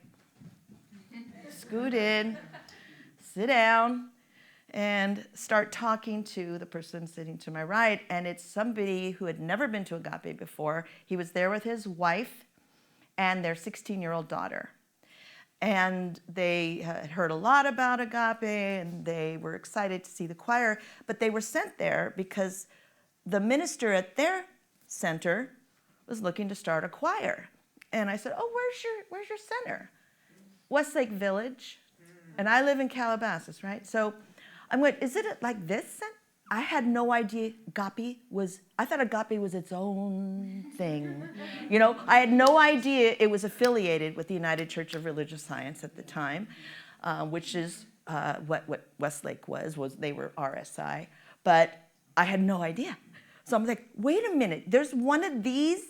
scoot in, sit down, and start talking to the person sitting to my right. And it's somebody who had never been to Agape before. He was there with his wife and their 16-year-old daughter. And they had heard a lot about Agape, and they were excited to see the choir. But they were sent there because the minister at their center was looking to start a choir. And I said, oh, where's your center? Westlake Village. And I live in Calabasas, right? So I'm going, is it like this? I had no idea I thought Agape was its own thing. I had no idea it was affiliated with the United Church of Religious Science at the time, which is what Westlake was they were RSI. But I had no idea. So I'm like, wait a minute, there's one of these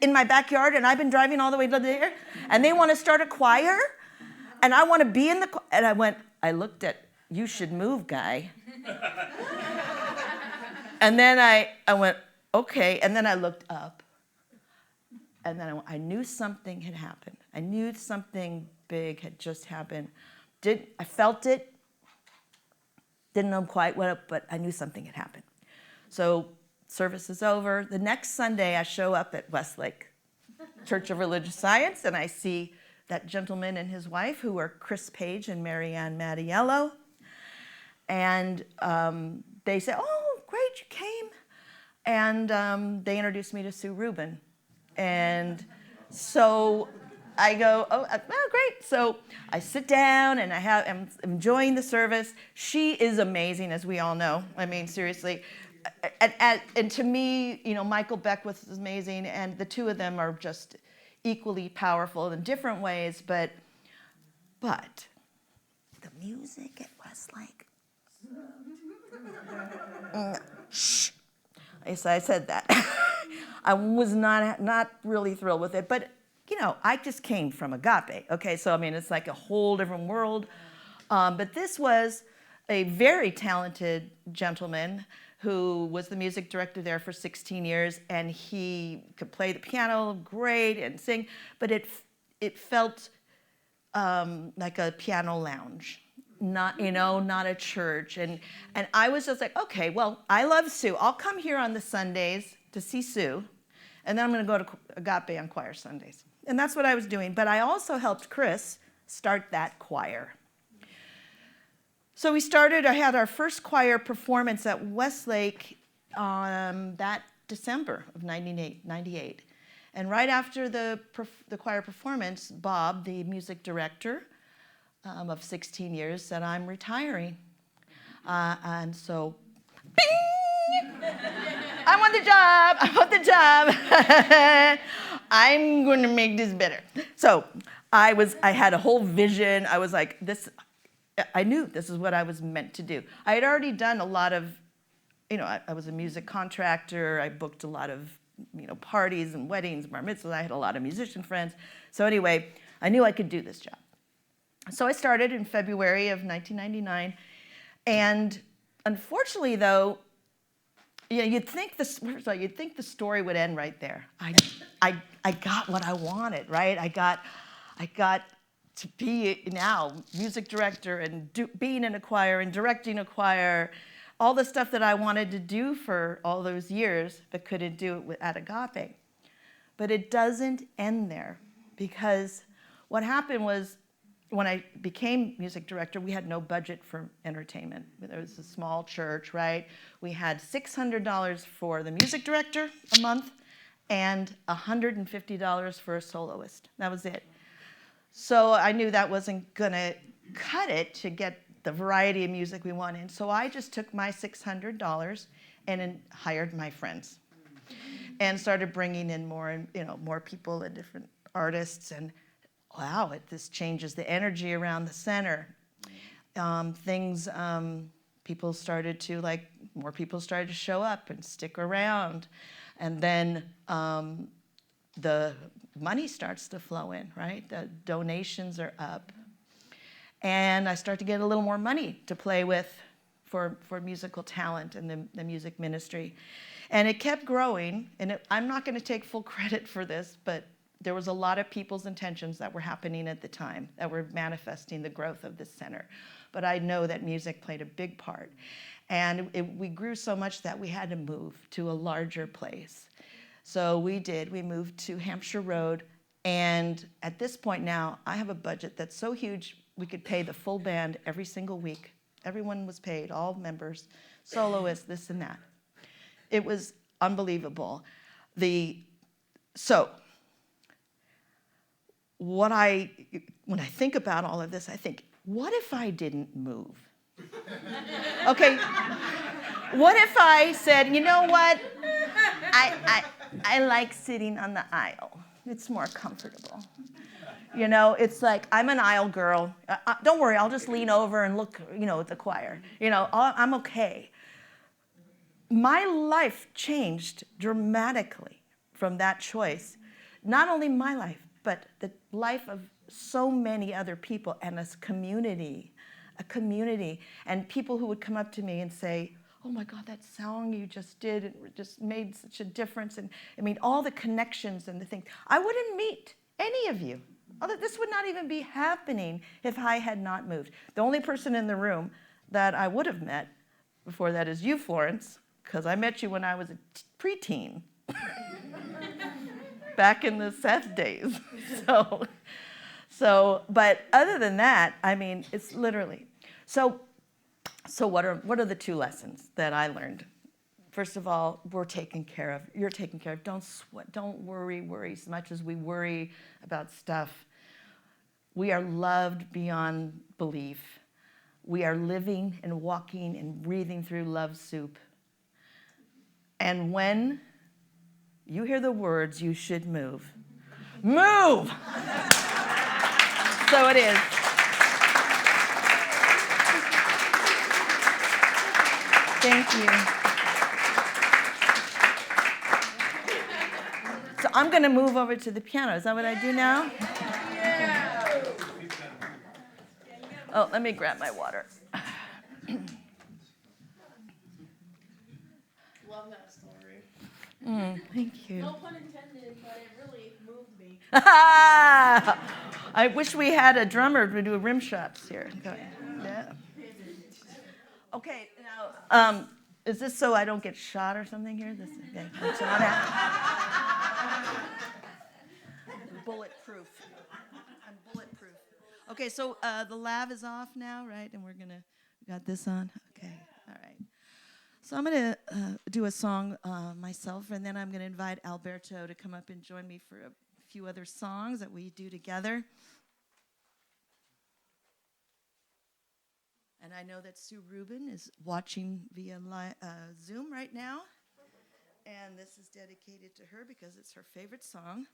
in my backyard, and I've been driving all the way to there, and they want to start a choir, and I want to be in the choir. And I looked at, you should move, guy. And then I went, okay. And then I looked up. And then I knew something had happened. I knew something big had just happened. I felt it. Didn't know quite what, but I knew something had happened. So service is over. The next Sunday, I show up at Westlake Church of Religious Science, and I see that gentleman and his wife, who are Chris Page and Marianne Williamson. And they say, oh, great, you came. And they introduced me to Rubin. And so I go, oh, great. So I sit down, and I'm enjoying the service. She is amazing, as we all know. I mean, seriously. And to me, Michael Beckwith is amazing, and the two of them are just equally powerful in different ways. But the music at Westlake. Shh. I said that. I was not really thrilled with it, but I just came from Agape. Okay, so it's like a whole different world. But this was a very talented gentleman who was the music director there for 16 years, and he could play the piano great and sing, but it felt like a piano lounge. Not a church. And I was just like, okay, well, I love Sue. I'll come here on the Sundays to see Sue, and then I'm going to go to Agape on choir Sundays. And that's what I was doing. But I also helped Chris start that choir. So I had our first choir performance at Westlake that December of 98. And right after the choir performance, Bob, the music director of 16 years, said, I'm retiring. And so, bing! I want the job. I'm going to make this better. So I had a whole vision. I was like, I knew this is what I was meant to do. I had already done a lot of, I was a music contractor. I booked a lot of, parties and weddings, bar mitzvahs. I had a lot of musician friends. So anyway, I knew I could do this job. So I started in February of 1999. And unfortunately, though, you'd think the story would end right there. I got what I wanted, right? I got to be now music director and being in a choir and directing a choir, all the stuff that I wanted to do for all those years, but couldn't do it at Agape. But it doesn't end there, because what happened was when I became music director, we had no budget for entertainment. There was a small church, right? We had $600 for the music director a month and $150 for a soloist. That was it. So I knew that wasn't going to cut it to get the variety of music we wanted. So I just took my $600 and then hired my friends and started bringing in more people and different artists. And wow, this changes the energy around the center. People started to, more people started to show up and stick around. And then the money starts to flow in, right? The donations are up. And I start to get a little more money to play with for musical talent and the music ministry. And it kept growing. And I'm not going to take full credit for this, but there was a lot of people's intentions that were happening at the time that were manifesting the growth of this center. But I know that music played a big part. And we grew so much that we had to move to a larger place. So we did. We moved to Hampshire Road. And at this point now, I have a budget that's so huge, we could pay the full band every single week. Everyone was paid, all members, soloists, this and that. It was unbelievable. So when I think about all of this, I think, what if I didn't move? Okay, what if I said, you know what? I like sitting on the aisle. It's more comfortable. It's like, I'm an aisle girl. Don't worry, I'll just lean over and look, at the choir. I'm okay. My life changed dramatically from that choice. Not only my life, but the life of so many other people and a community, and people who would come up to me and say, oh my God, that song you just did, it just made such a difference. And all the connections and the things. I wouldn't meet any of you. This would not even be happening if I had not moved. The only person in the room that I would have met before that is you, Florence, because I met you when I was a preteen. Back in the Seth days. But other than that, it's literally. So what are the two lessons that I learned? First of all, we're taken care of. You're taken care of. Don't sweat. Don't worry as much as we worry about stuff. We are loved beyond belief. We are living and walking and breathing through love soup. And when you hear the words, you should move. Move! So it is. Thank you. So I'm going to move over to the piano. Is that what I do now? Yeah. Oh, let me grab my water. Love that story. Thank you. No pun intended, but it really moved me. I wish we had a drummer to do rim shots here. Yeah. Okay, now, is this so I don't get shot or something here? Okay, bullet bulletproof. I'm bulletproof. Okay, so the lav is off now, right? And we got this on? Okay, all right. So I'm going to do a song myself, and then I'm going to invite Alberto to come up and join me for a few other songs that we do together. And I know that Sue Rubin is watching via Zoom right now. And this is dedicated to her because it's her favorite song.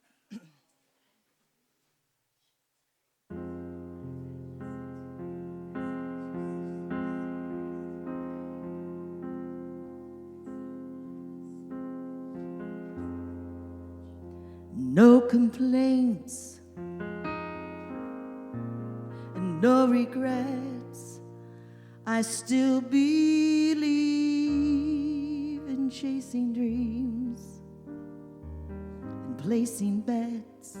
No complaints and no regrets. I still believe in chasing dreams and placing bets.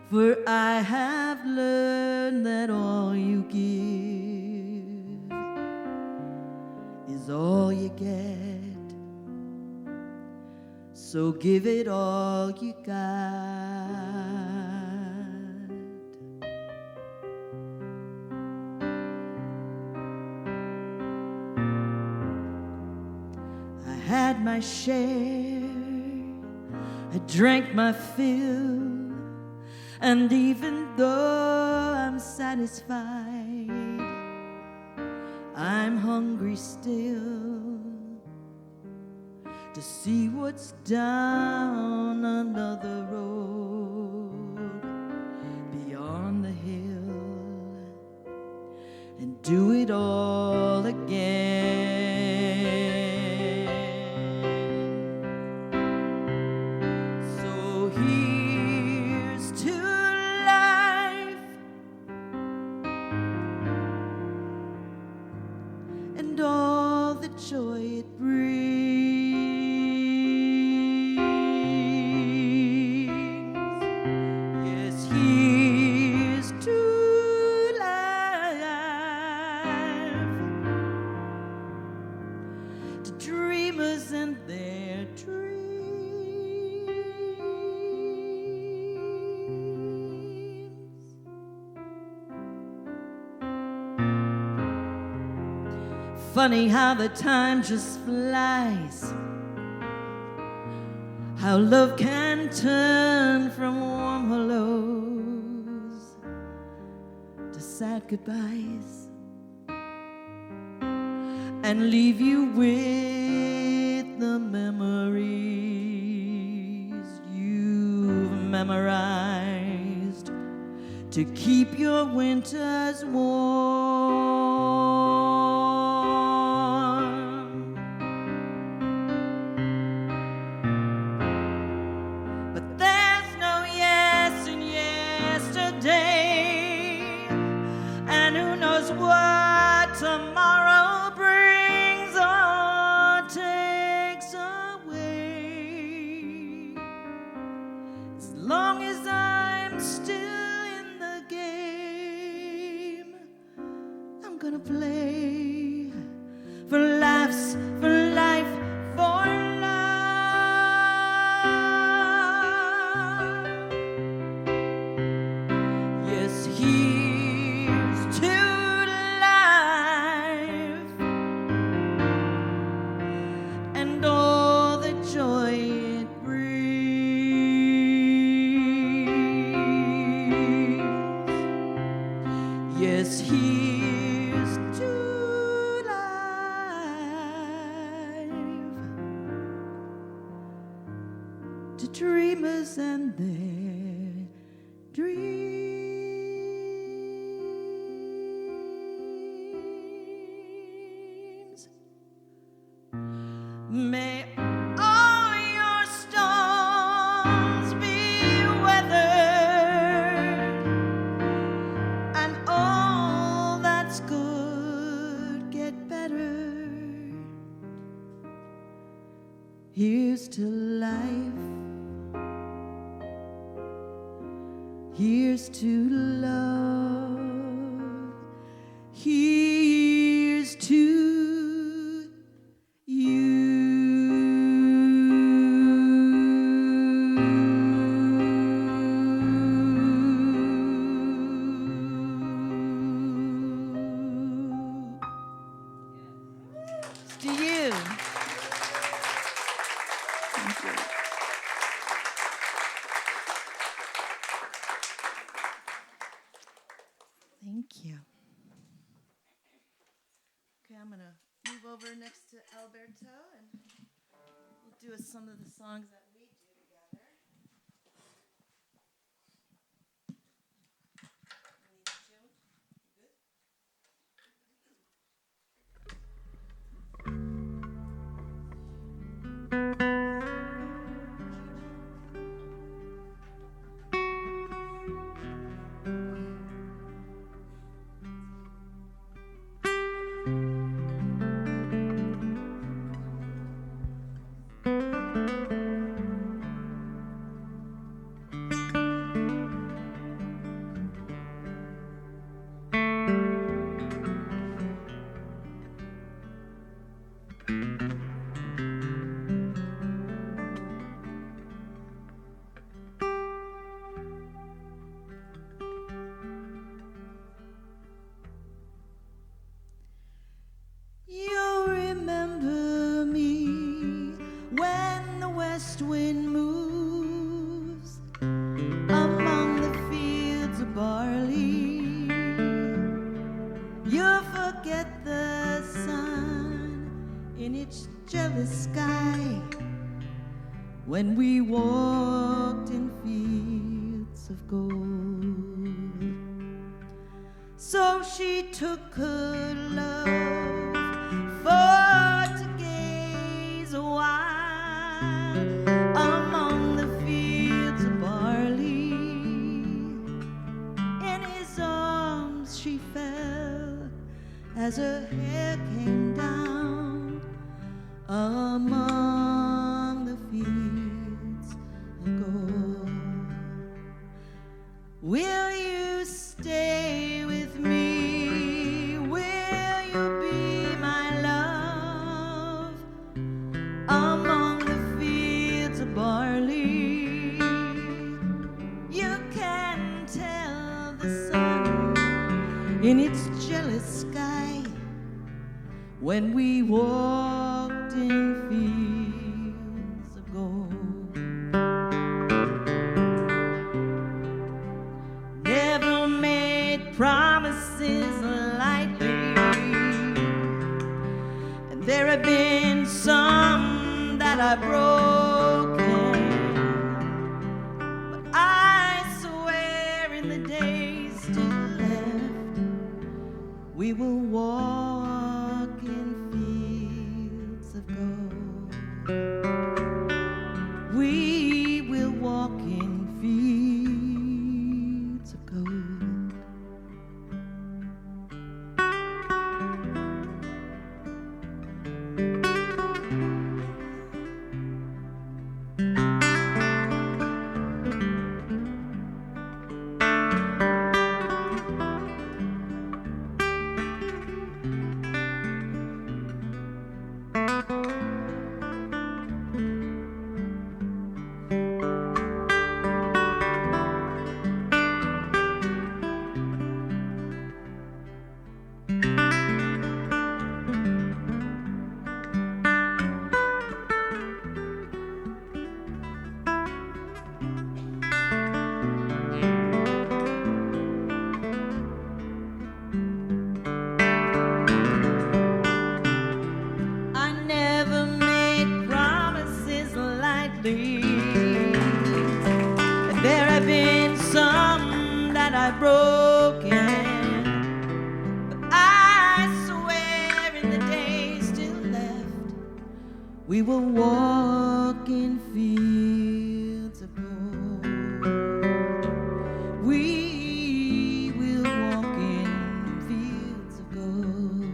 For I have learned that all you give is all you get. So give it all you got. I had my share, I drank my fill, and even though I'm satisfied, I'm hungry still to see what's down another road beyond the hill and do it all again. So here's to life and all the joy it brings. Funny how the time just flies, how love can turn from warm hellos to sad goodbyes and leave you with the memories you've memorized to keep your winters warm. Tomorrow brings or takes away. As long as I'm still in the game, I'm gonna play for laughs, for life, for love. Yes, here's to dreamers and their dreams. May all your storms be weathered and all that's good get better. Here's to life. Here's to love. Here's to you. Thank you. Thank you. Okay, I'm gonna move over next to Alberto, and we'll do some of the songs that we do together. We need a tune. You good? You'll remember me when the west wind moves among the fields of barley. You'll forget the sun in its jealous sky when we walked in fields of gold. So she took her love for to gaze a while among the fields of barley. In his arms she fell as her hair came down among the fields of gold. Will you stay with me? Will you be my love among the fields of barley? You can tell the sun in its jealous sky when we walked in fields of gold. Never made promises lightly, and there have been some that I've broken, but I swear in the days still left we will walk in fields of gold. We will walk in fields of gold. We will walk in fields of gold. We will walk in fields of gold.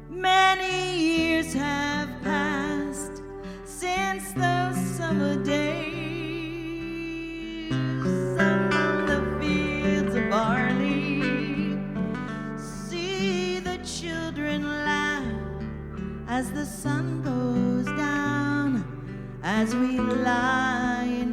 Many years have passed since those summer days among the fields of barley. See the children laugh as the sun goes down, as we lie in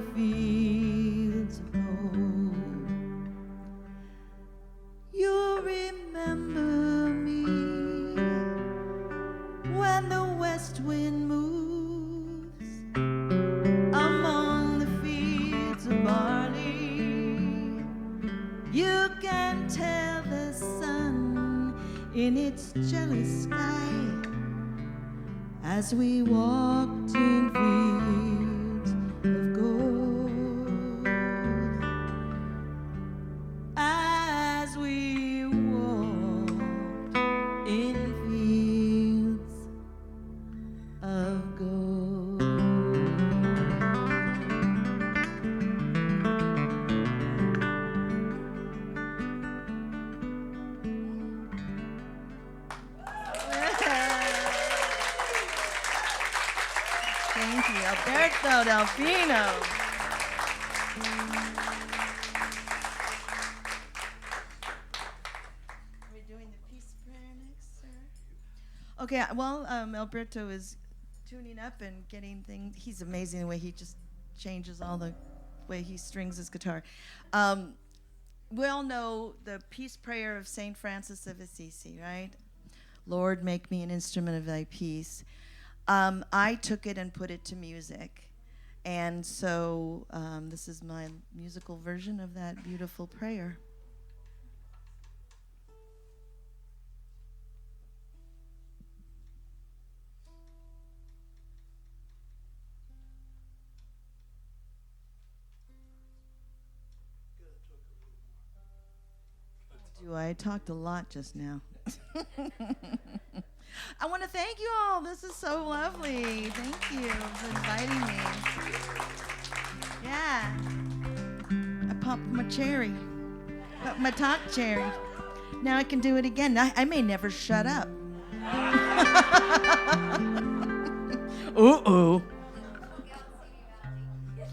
in its jealous sky as we walked in fields of gold. As we walked in fields of gold. Thank you, Alberto Del Pino. Are we doing the peace prayer next, sir? Okay, well, Alberto is tuning up and getting things. He's amazing the way he just changes all the way he strings his guitar. We all know the peace prayer of St. Francis of Assisi, right? Lord, make me an instrument of thy peace. I took it and put it to music. And so this is my musical version of that beautiful prayer. I talked a lot just now. I want to thank you all. This is so lovely. Thank you for inviting me. Yeah. I popped my cherry. Popped my talk cherry. Now I can do it again. I may never shut up. Uh-oh.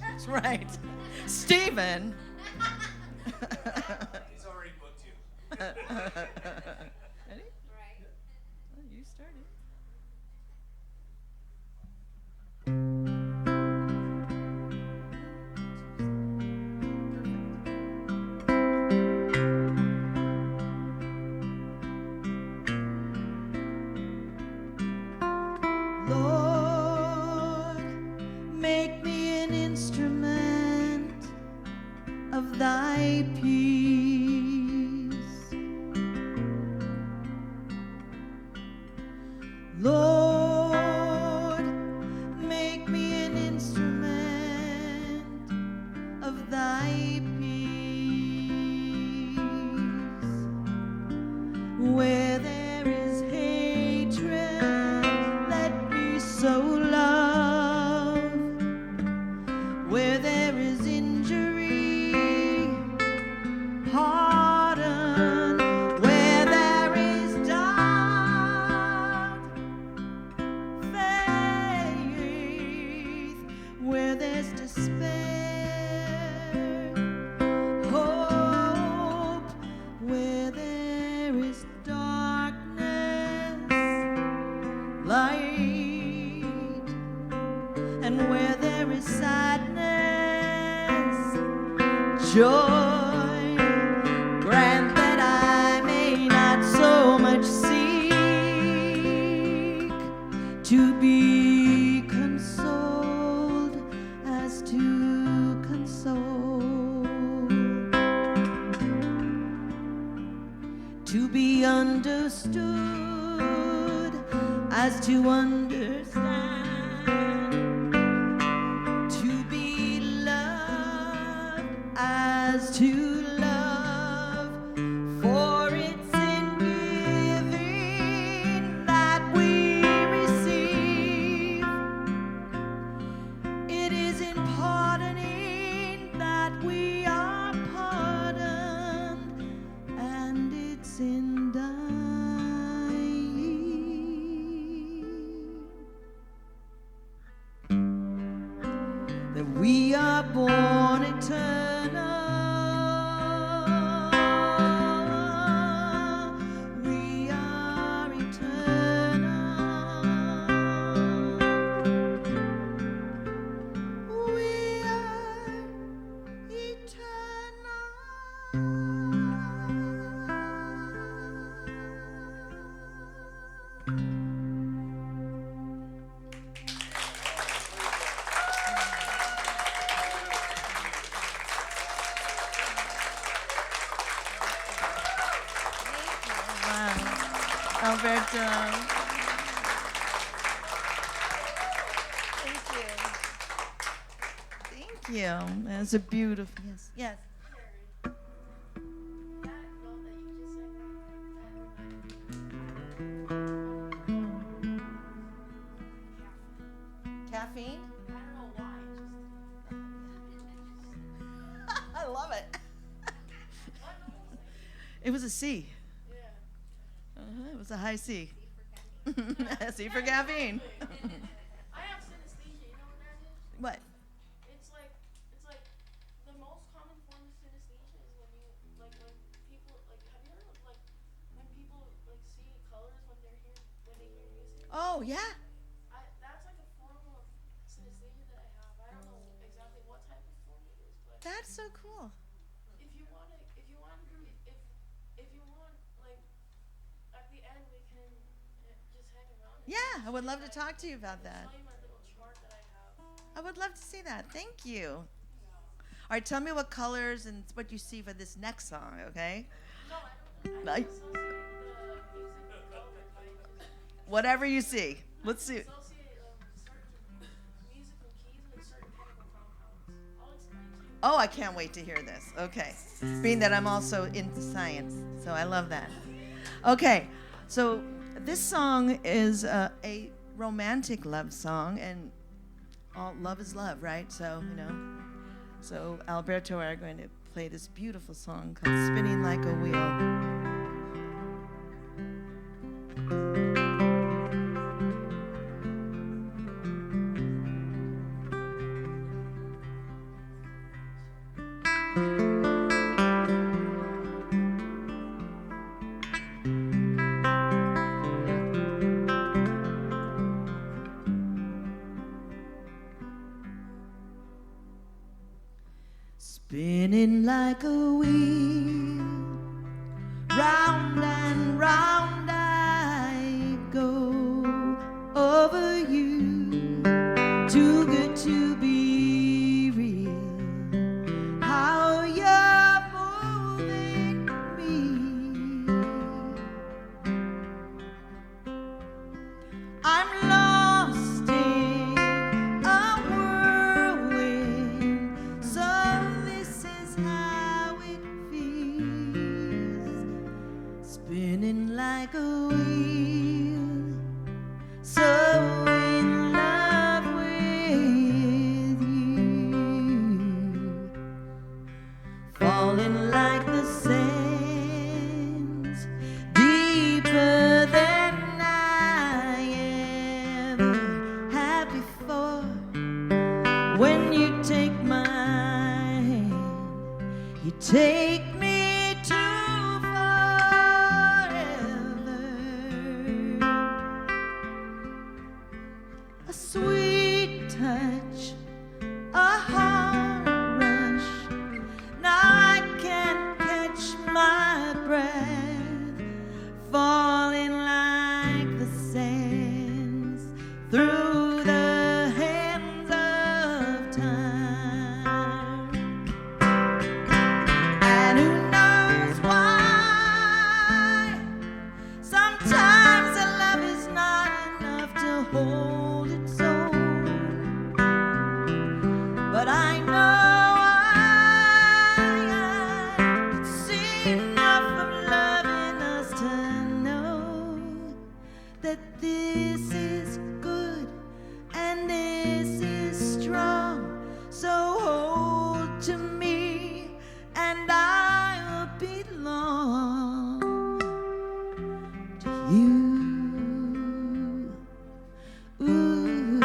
That's right. Stephen. He's already booked you. Ready? Right. Well, you started. Lord, make me an instrument of thy peace. Lord, make me an instrument of thy peace. Where there is hatred, let me sow love. Where there is injury, pardon. Where there is doubt, faith. Where there's despair, hope. Where there is darkness, light. And where there is sadness, joy. Grant that I may not so much seek to be consoled as to console, to be understood as to understand, to be loved as to love. For it's in giving that we receive. It is in pardoning that we are pardoned, and it's in dying that we are born eternal. We are eternal. We are eternal. Alberto. Thank you. That's a beautiful. Yes. Yes. Caffeine? I don't know why. I love it. It was a C. It was a high C. C for caffeine. I have synesthesia. You know what that is? What? It's like the most common form of synesthesia is when you when people have you heard of when people see colors when they hear music? Oh yeah. That's like a form of synesthesia that I have. I don't know exactly what type of form it is, but That's so cool. if you want at the end we can just hang around. Yeah, I would love to talk to you about that. Show you my little chart that I have. I would love to see that. Thank you. All right, tell me what colors and what you see for this next song, okay? No, I don't associate the music with colors. Whatever you see. Let's see. Associate certain musical keys with certain chemical compounds. I'll explain to you. Oh, I can't wait to hear this. Okay. Being that I'm also into science, so I love that. Okay, so this song is a romantic love song, and all love is love, right? So, So Alberto and I are going to play this beautiful song called Spinning Like a Wheel. Spinning like a wheel, round and round I go over you, too good to be real. How you're moving me, I'm lost in a whirlwind. So how it feels, spinning like a wheel, so in love with you, falling like the sands, deeper than I ever have before. When you take my you take me to forever. A sweet touch, a heart rush. Now I can't catch my breath, falling like the sands through the hands of time. And who knows why? Sometimes a love is not enough to hold its own. But I know I see enough of love in us to know that this is good and this is strong. So hold to me and I'll belong to you. Ooh.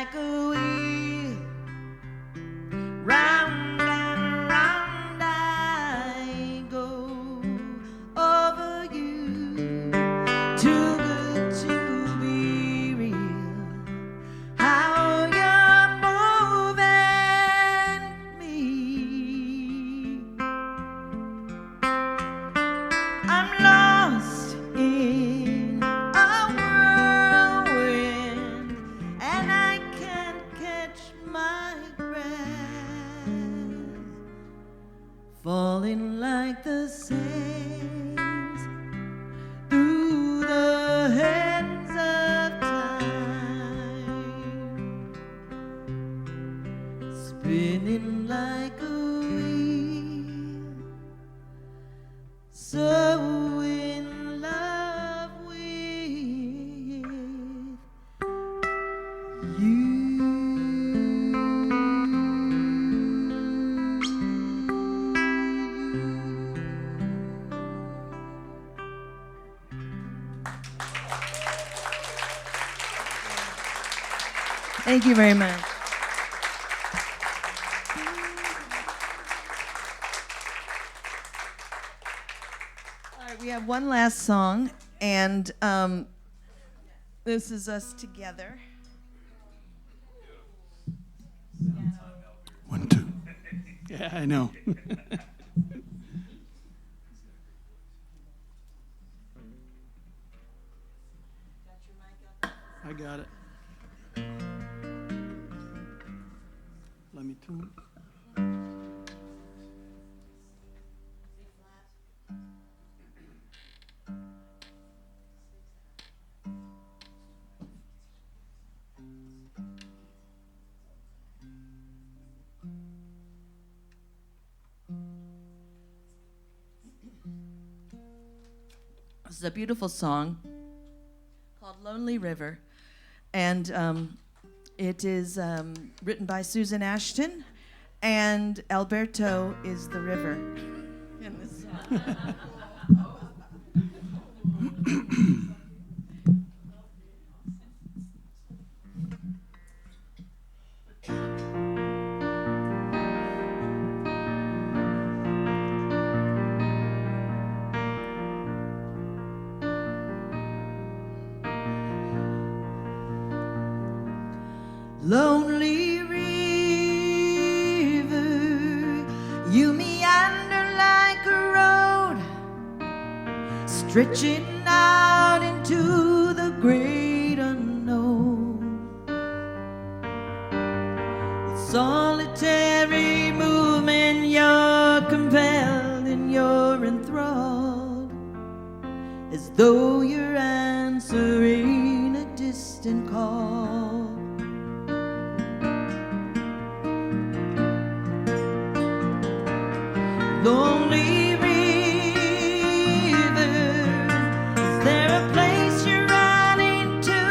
like a wheel. Round and round I go over you. Too good to be real. How you're moving me. I'm lost in a whirlwind, and I can't catch my breath, falling like the sands through the hands of time, spinning like a wheel, so in love with you. Thank you very much. All right, we have one last song, and this is us together. 1, 2. Yeah, I know. I got it. Let me tune. This is a beautiful song called Lonely River, and it is written by Susan Ashton, and Alberto is the river in this song. Lonely river, you meander like a road, stretching out into the great unknown. With solitary movement, you're compelled and you're enthralled, as though you're answering a distant call. Lonely river, is there a place you're running to?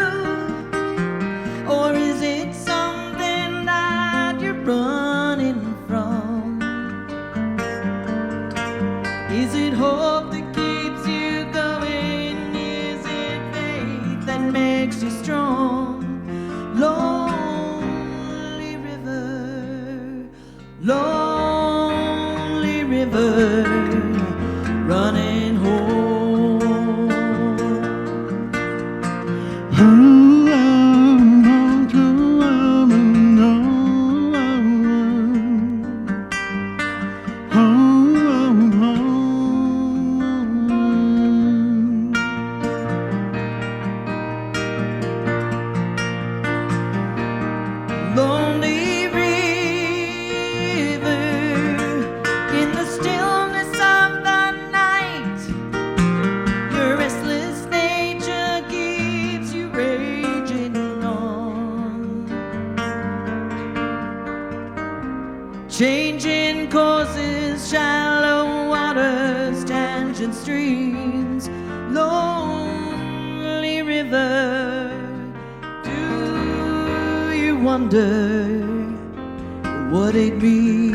Or is it something that you're running from? Is it hope that keeps you going? Is it faith that makes you strong? Lonely river, lonely river, running home. Lonely river, in the stillness of the night, your restless nature keeps you raging on, changing courses, shallow waters, tangent streams. Lonely river, do you wonder what it means?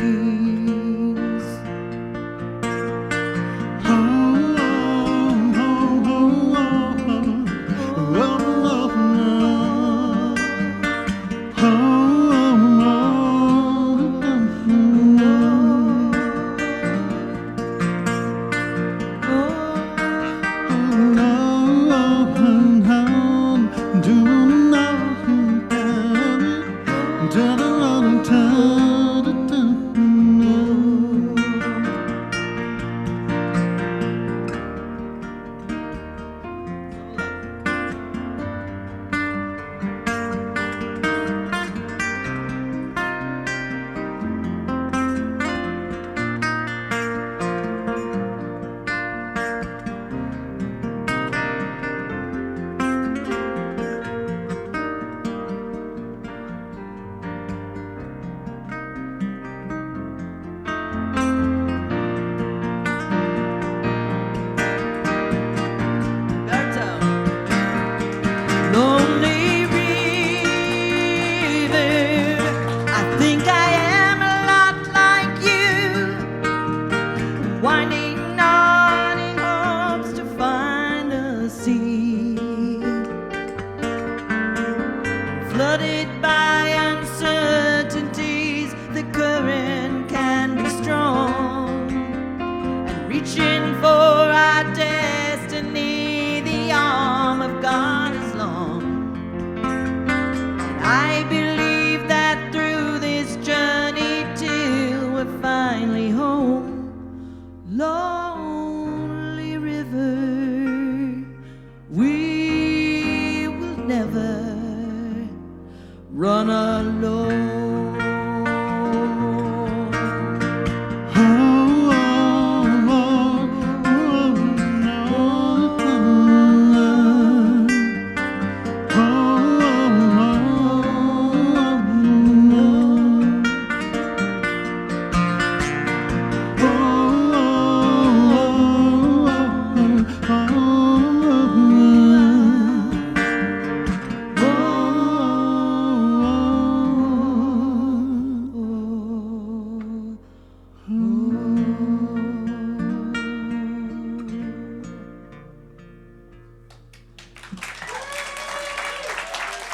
reaching for our destiny. The arm of God is long. And I believe that through this journey till we're finally home, lonely river, we will never run alone.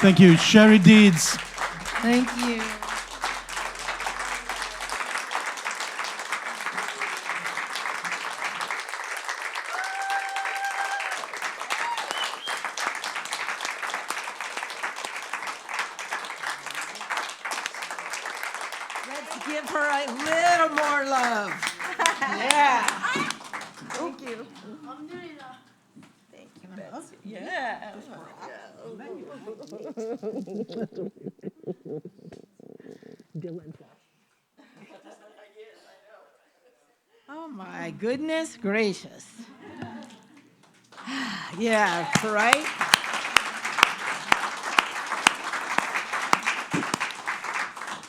Thank you, Cherie Deeds. Thank you. Let's give her a little more love. Yeah. Thank you. Alhamdulillah. Thank you, Betsy. Yeah. Oh my goodness gracious. Yeah, right?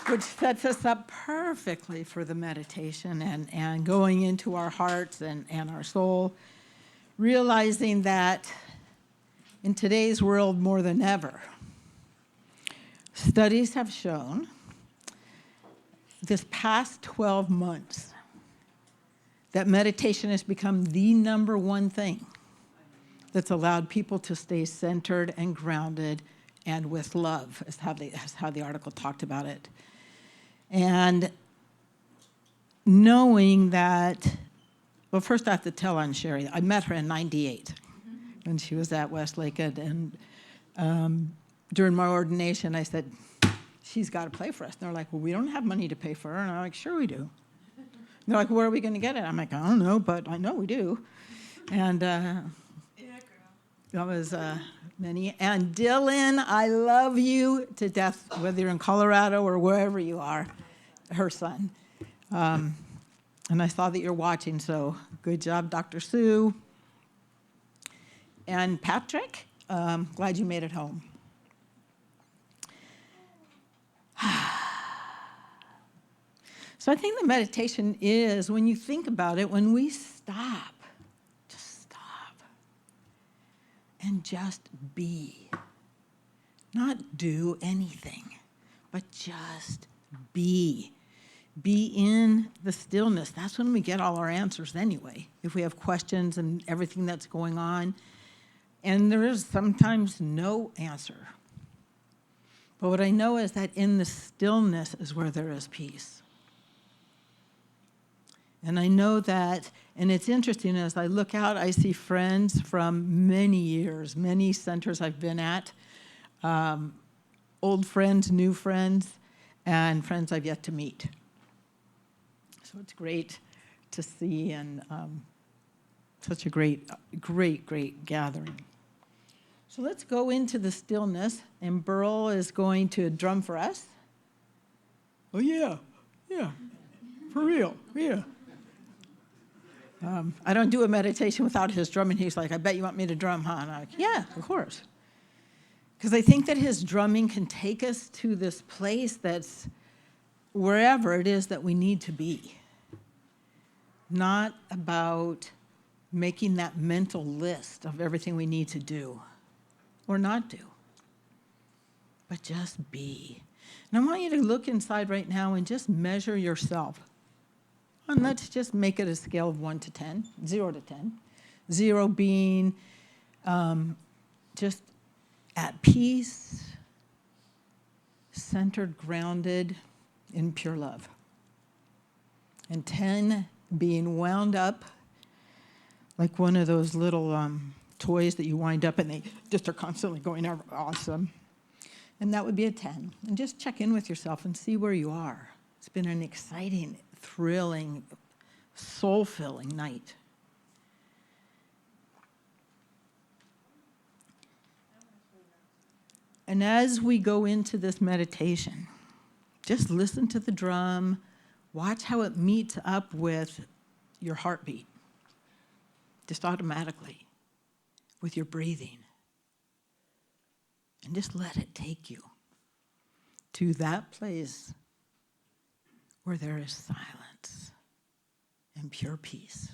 Which sets us up perfectly for the meditation and going into our hearts and our soul, realizing that in today's world more than ever, studies have shown this past 12 months that meditation has become the number one thing that's allowed people to stay centered and grounded and with love, is how the article talked about it. And knowing that, well, first I have to tell on Sharie. I met her in '98 when she was at Westlake, and during my ordination, I said, she's got to play for us. And they're like, well, we don't have money to pay for her. And I'm like, sure we do. And they're like, where are we going to get it? I'm like, I don't know, but I know we do. And that was many. And Dylan, I love you to death, whether you're in Colorado or wherever you are, her son. And I saw that you're watching, so good job, Dr. Sue. And Patrick, glad you made it home. So I think the meditation is, when you think about it, when we stop, just stop, and just be. Not do anything, but just be. Be in the stillness. That's when we get all our answers anyway, if we have questions and everything that's going on. And there is sometimes no answer. But what I know is that in the stillness is where there is peace. And I know that, and it's interesting, as I look out, I see friends from many years, many centers I've been at, old friends, new friends, and friends I've yet to meet. So it's great to see, and such a great gathering. So let's go into the stillness, and Burl is going to drum for us. Oh, yeah, for real, yeah. I don't do a meditation without his drumming. He's like, I bet you want me to drum, huh? And I'm like, yeah, of course. Because I think that his drumming can take us to this place that's wherever it is that we need to be. Not about making that mental list of everything we need to do or not do, but just be. And I want you to look inside right now and just measure yourself. And let's just make it a scale of 1 to 10, 0 to 10. 0 being just at peace, centered, grounded in pure love. And 10 being wound up, like one of those little toys that you wind up and they just are constantly going over. Awesome. And that would be a 10. And just check in with yourself and see where you are. It's been an exciting, thrilling, soul-filling night. And as we go into this meditation, just listen to the drum, watch how it meets up with your heartbeat, just automatically, with your breathing. And just let it take you to that place where there is silence and pure peace.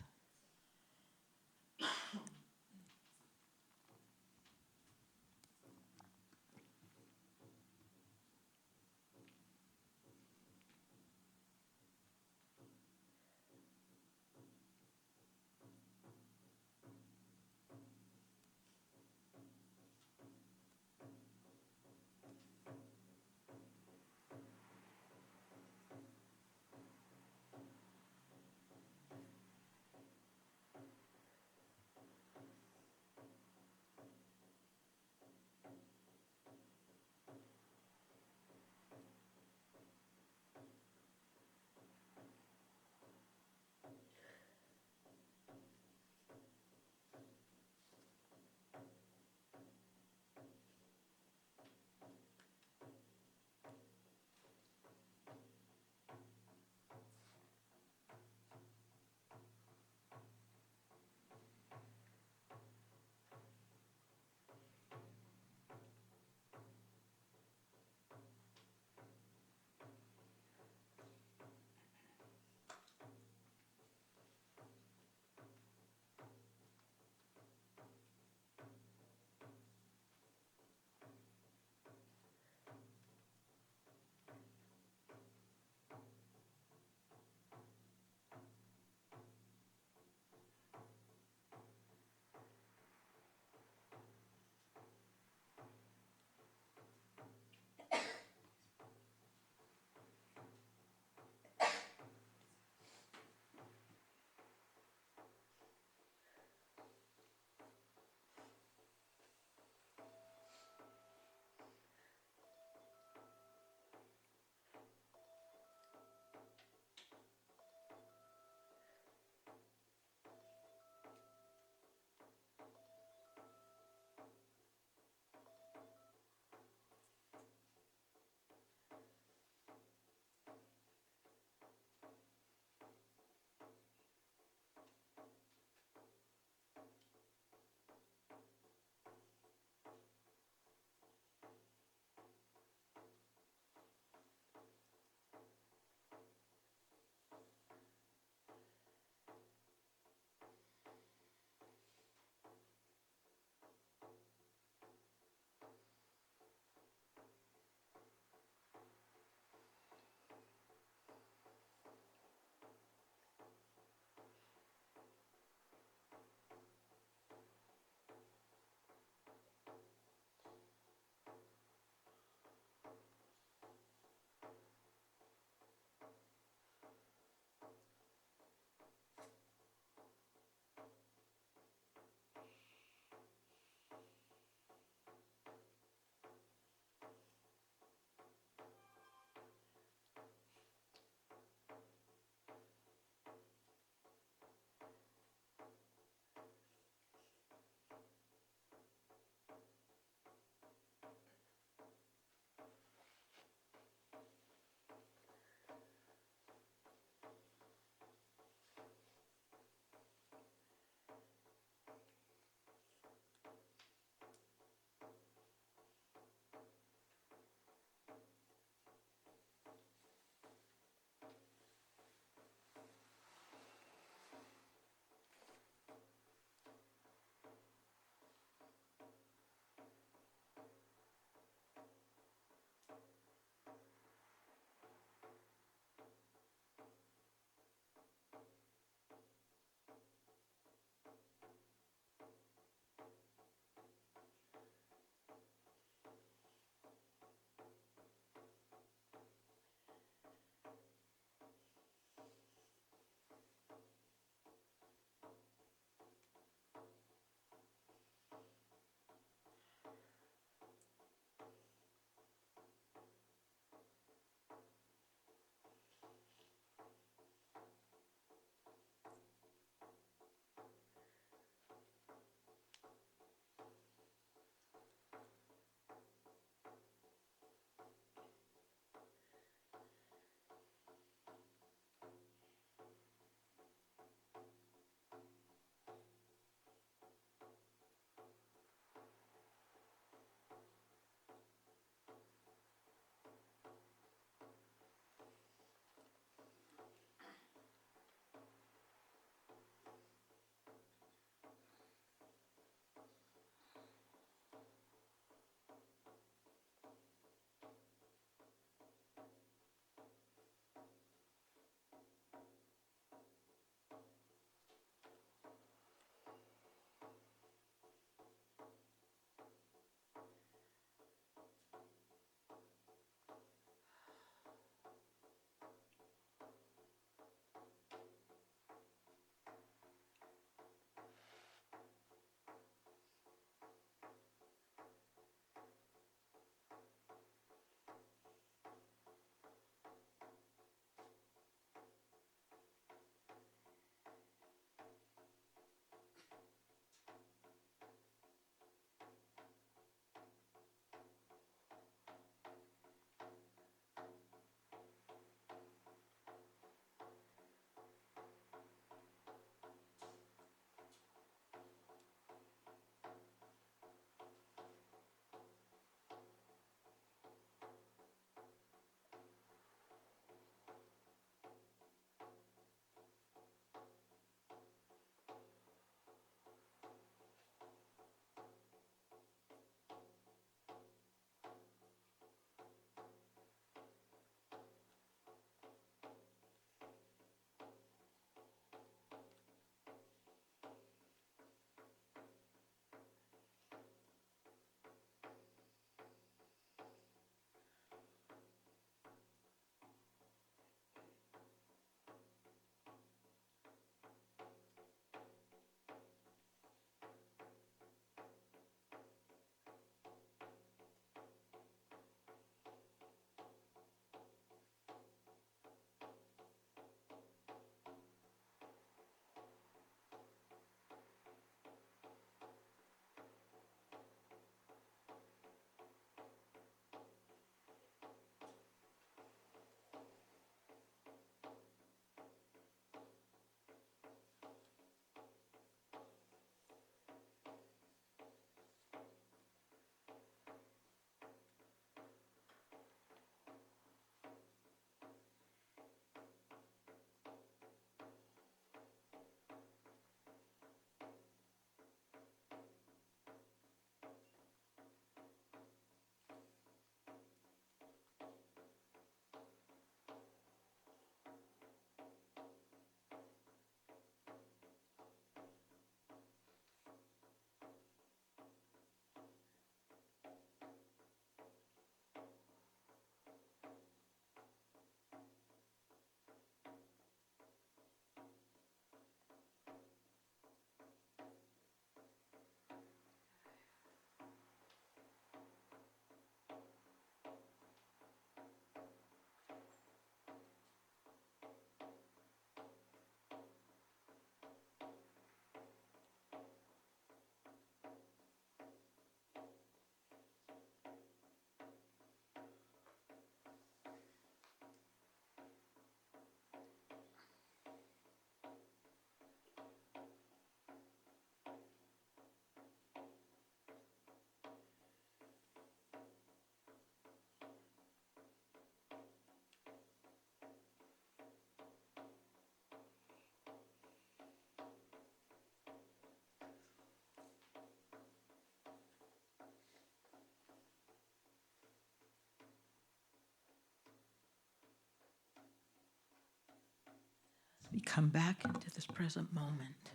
You come back into this present moment.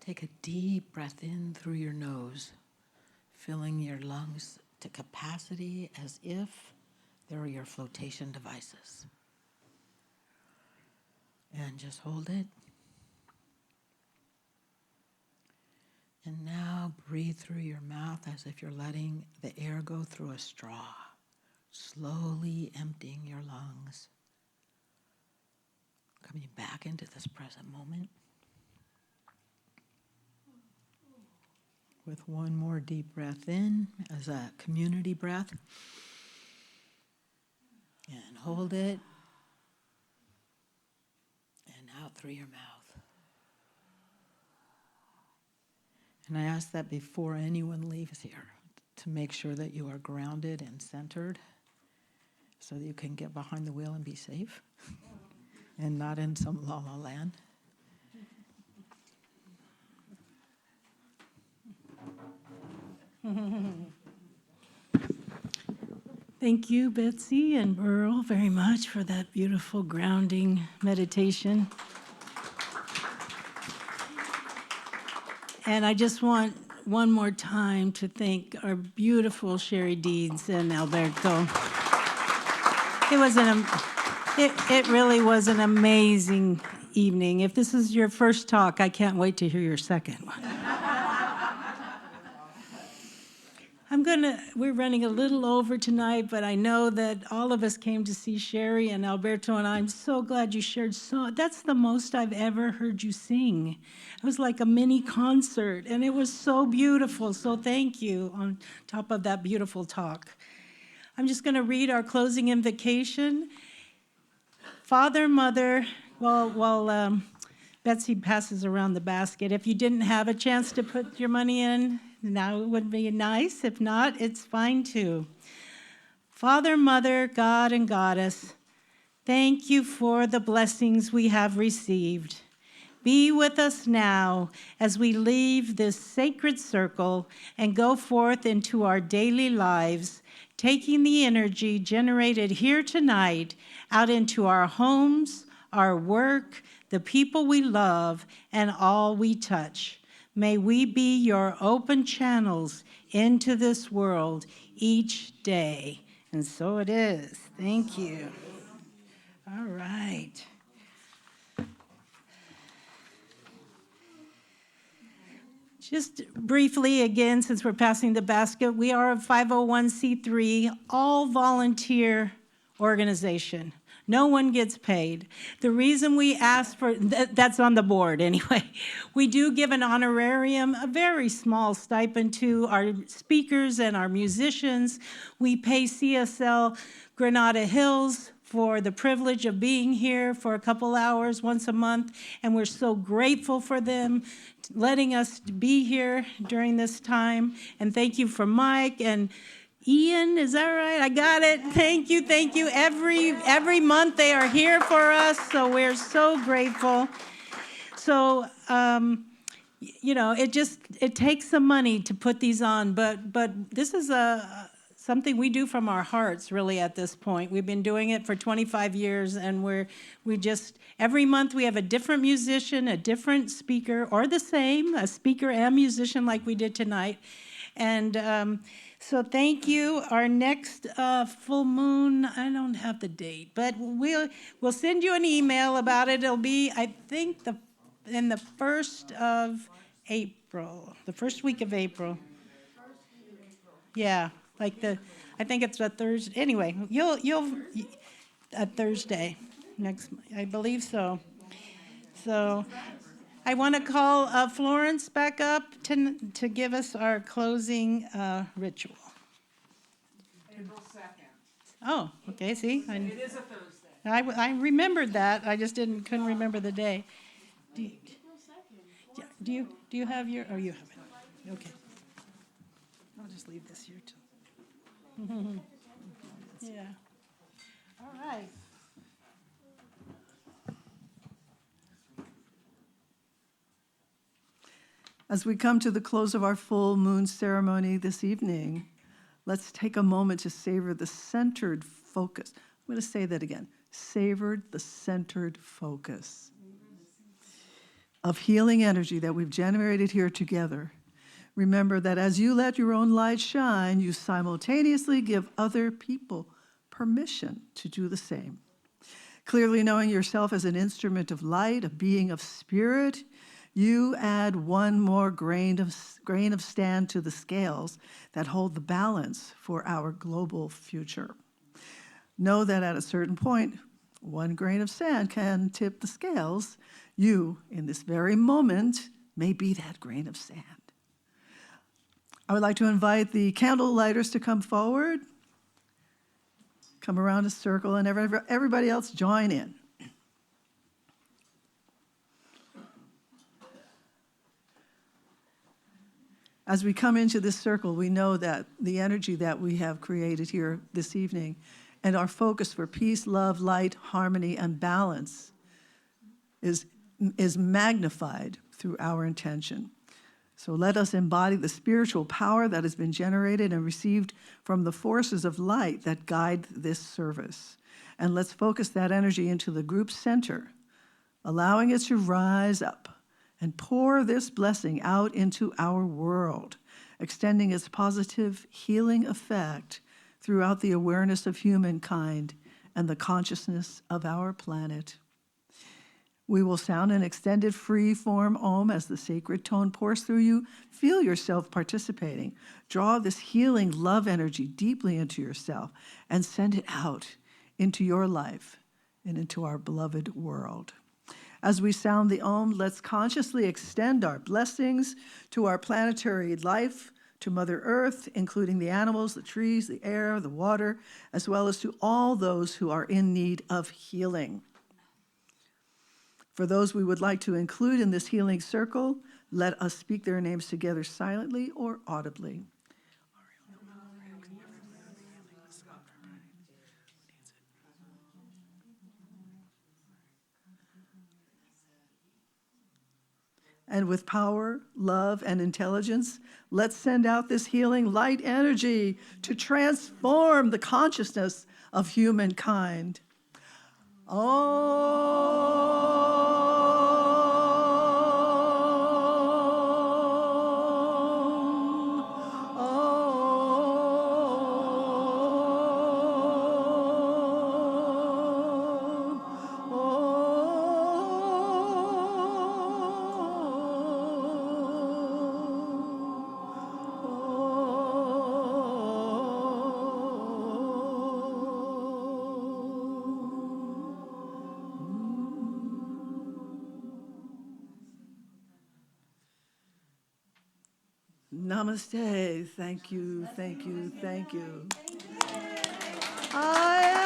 Take a deep breath in through your nose, filling your lungs to capacity as if they were your flotation devices. And just hold it. And now breathe through your mouth as if you're letting the air go through a straw, slowly emptying your lungs. Coming back into this present moment. With one more deep breath in as a community breath. And hold it. And out through your mouth. And I ask that before anyone leaves here, to make sure that you are grounded and centered so that you can get behind the wheel and be safe and not in some la-la land. Thank you, Betsy and Burl, very much for that beautiful grounding meditation. And I just want one more time to thank our beautiful Cherie Deeds and Alberto. It really was an amazing evening. If this is your first talk, I can't wait to hear your second one. We're running a little over tonight, but I know that all of us came to see Cherie and Alberto, and I'm so glad you shared that's the most I've ever heard you sing. It was like a mini concert, and it was so beautiful, so thank you on top of that beautiful talk. I'm just going to read our closing invocation. Father, Mother, while Betsy passes around the basket, if you didn't have a chance to put your money in, now it would be nice. If not, it's fine too. Father, Mother, God, and Goddess, thank you for the blessings we have received. Be with us now as we leave this sacred circle and go forth into our daily lives, taking the energy generated here tonight out into our homes, our work, the people we love, and all we touch. May we be your open channels into this world each day. And so it is. Thank you. All right. Just briefly, again, since we're passing the basket, we are a 501c3, all volunteer organization. No one gets paid. The reason we ask for, that's on the board anyway. We do give an honorarium, a very small stipend to our speakers and our musicians. We pay CSL Granada Hills for the privilege of being here for a couple hours once a month, and we're so grateful for them letting us be here during this time. And thank you for Mike and Ian, is that right? I got it. Thank you, thank you. Every month they are here for us, so we're so grateful. So, it takes some money to put these on, but this is something we do from our hearts, really, at this point. We've been doing it for 25 years, and every month we have a different musician, a different speaker, or the same, a speaker and musician like we did tonight. And so thank you. Our next full moon, I don't have the date, but we'll send you an email about it. It'll be, I think, in the 1st of April, the first week of April. Yeah, I think it's a Thursday. Anyway, you'll a Thursday next, I believe so. So I want to call Florence back up to give us our closing ritual. April 2nd. Oh, okay, see? It is a Thursday. I remembered that, I just couldn't remember the day. Do you have your, oh, you have it, okay. I'll just leave this here too. Yeah, all right. As we come to the close of our full moon ceremony this evening, let's take a moment to savor the centered focus. I'm going to say that again. Savored the centered focus. of healing energy that we've generated here together, remember that as you let your own light shine, you simultaneously give other people permission to do the same. Clearly knowing yourself as an instrument of light, a being of spirit, you add one more grain of sand to the scales that hold the balance for our global future. Know that at a certain point, one grain of sand can tip the scales. You, in this very moment, may be that grain of sand. I would like to invite the candle lighters to come forward, come around a circle, and everybody else join in. As we come into this circle, we know that the energy that we have created here this evening and our focus for peace, love, light, harmony, and balance is magnified through our intention. So let us embody the spiritual power that has been generated and received from the forces of light that guide this service. And let's focus that energy into the group center, allowing it to rise up and pour this blessing out into our world, extending its positive healing effect throughout the awareness of humankind and the consciousness of our planet. We will sound an extended free-form Om as the sacred tone pours through you. Feel yourself participating. Draw this healing love energy deeply into yourself and send it out into your life and into our beloved world. As we sound the Om, let's consciously extend our blessings to our planetary life, to Mother Earth, including the animals, the trees, the air, the water, as well as to all those who are in need of healing. For those we would like to include in this healing circle, let us speak their names together silently or audibly. And with power, love, and intelligence, let's send out this healing light energy to transform the consciousness of humankind. Namaste. Thank you, thank you, thank you. I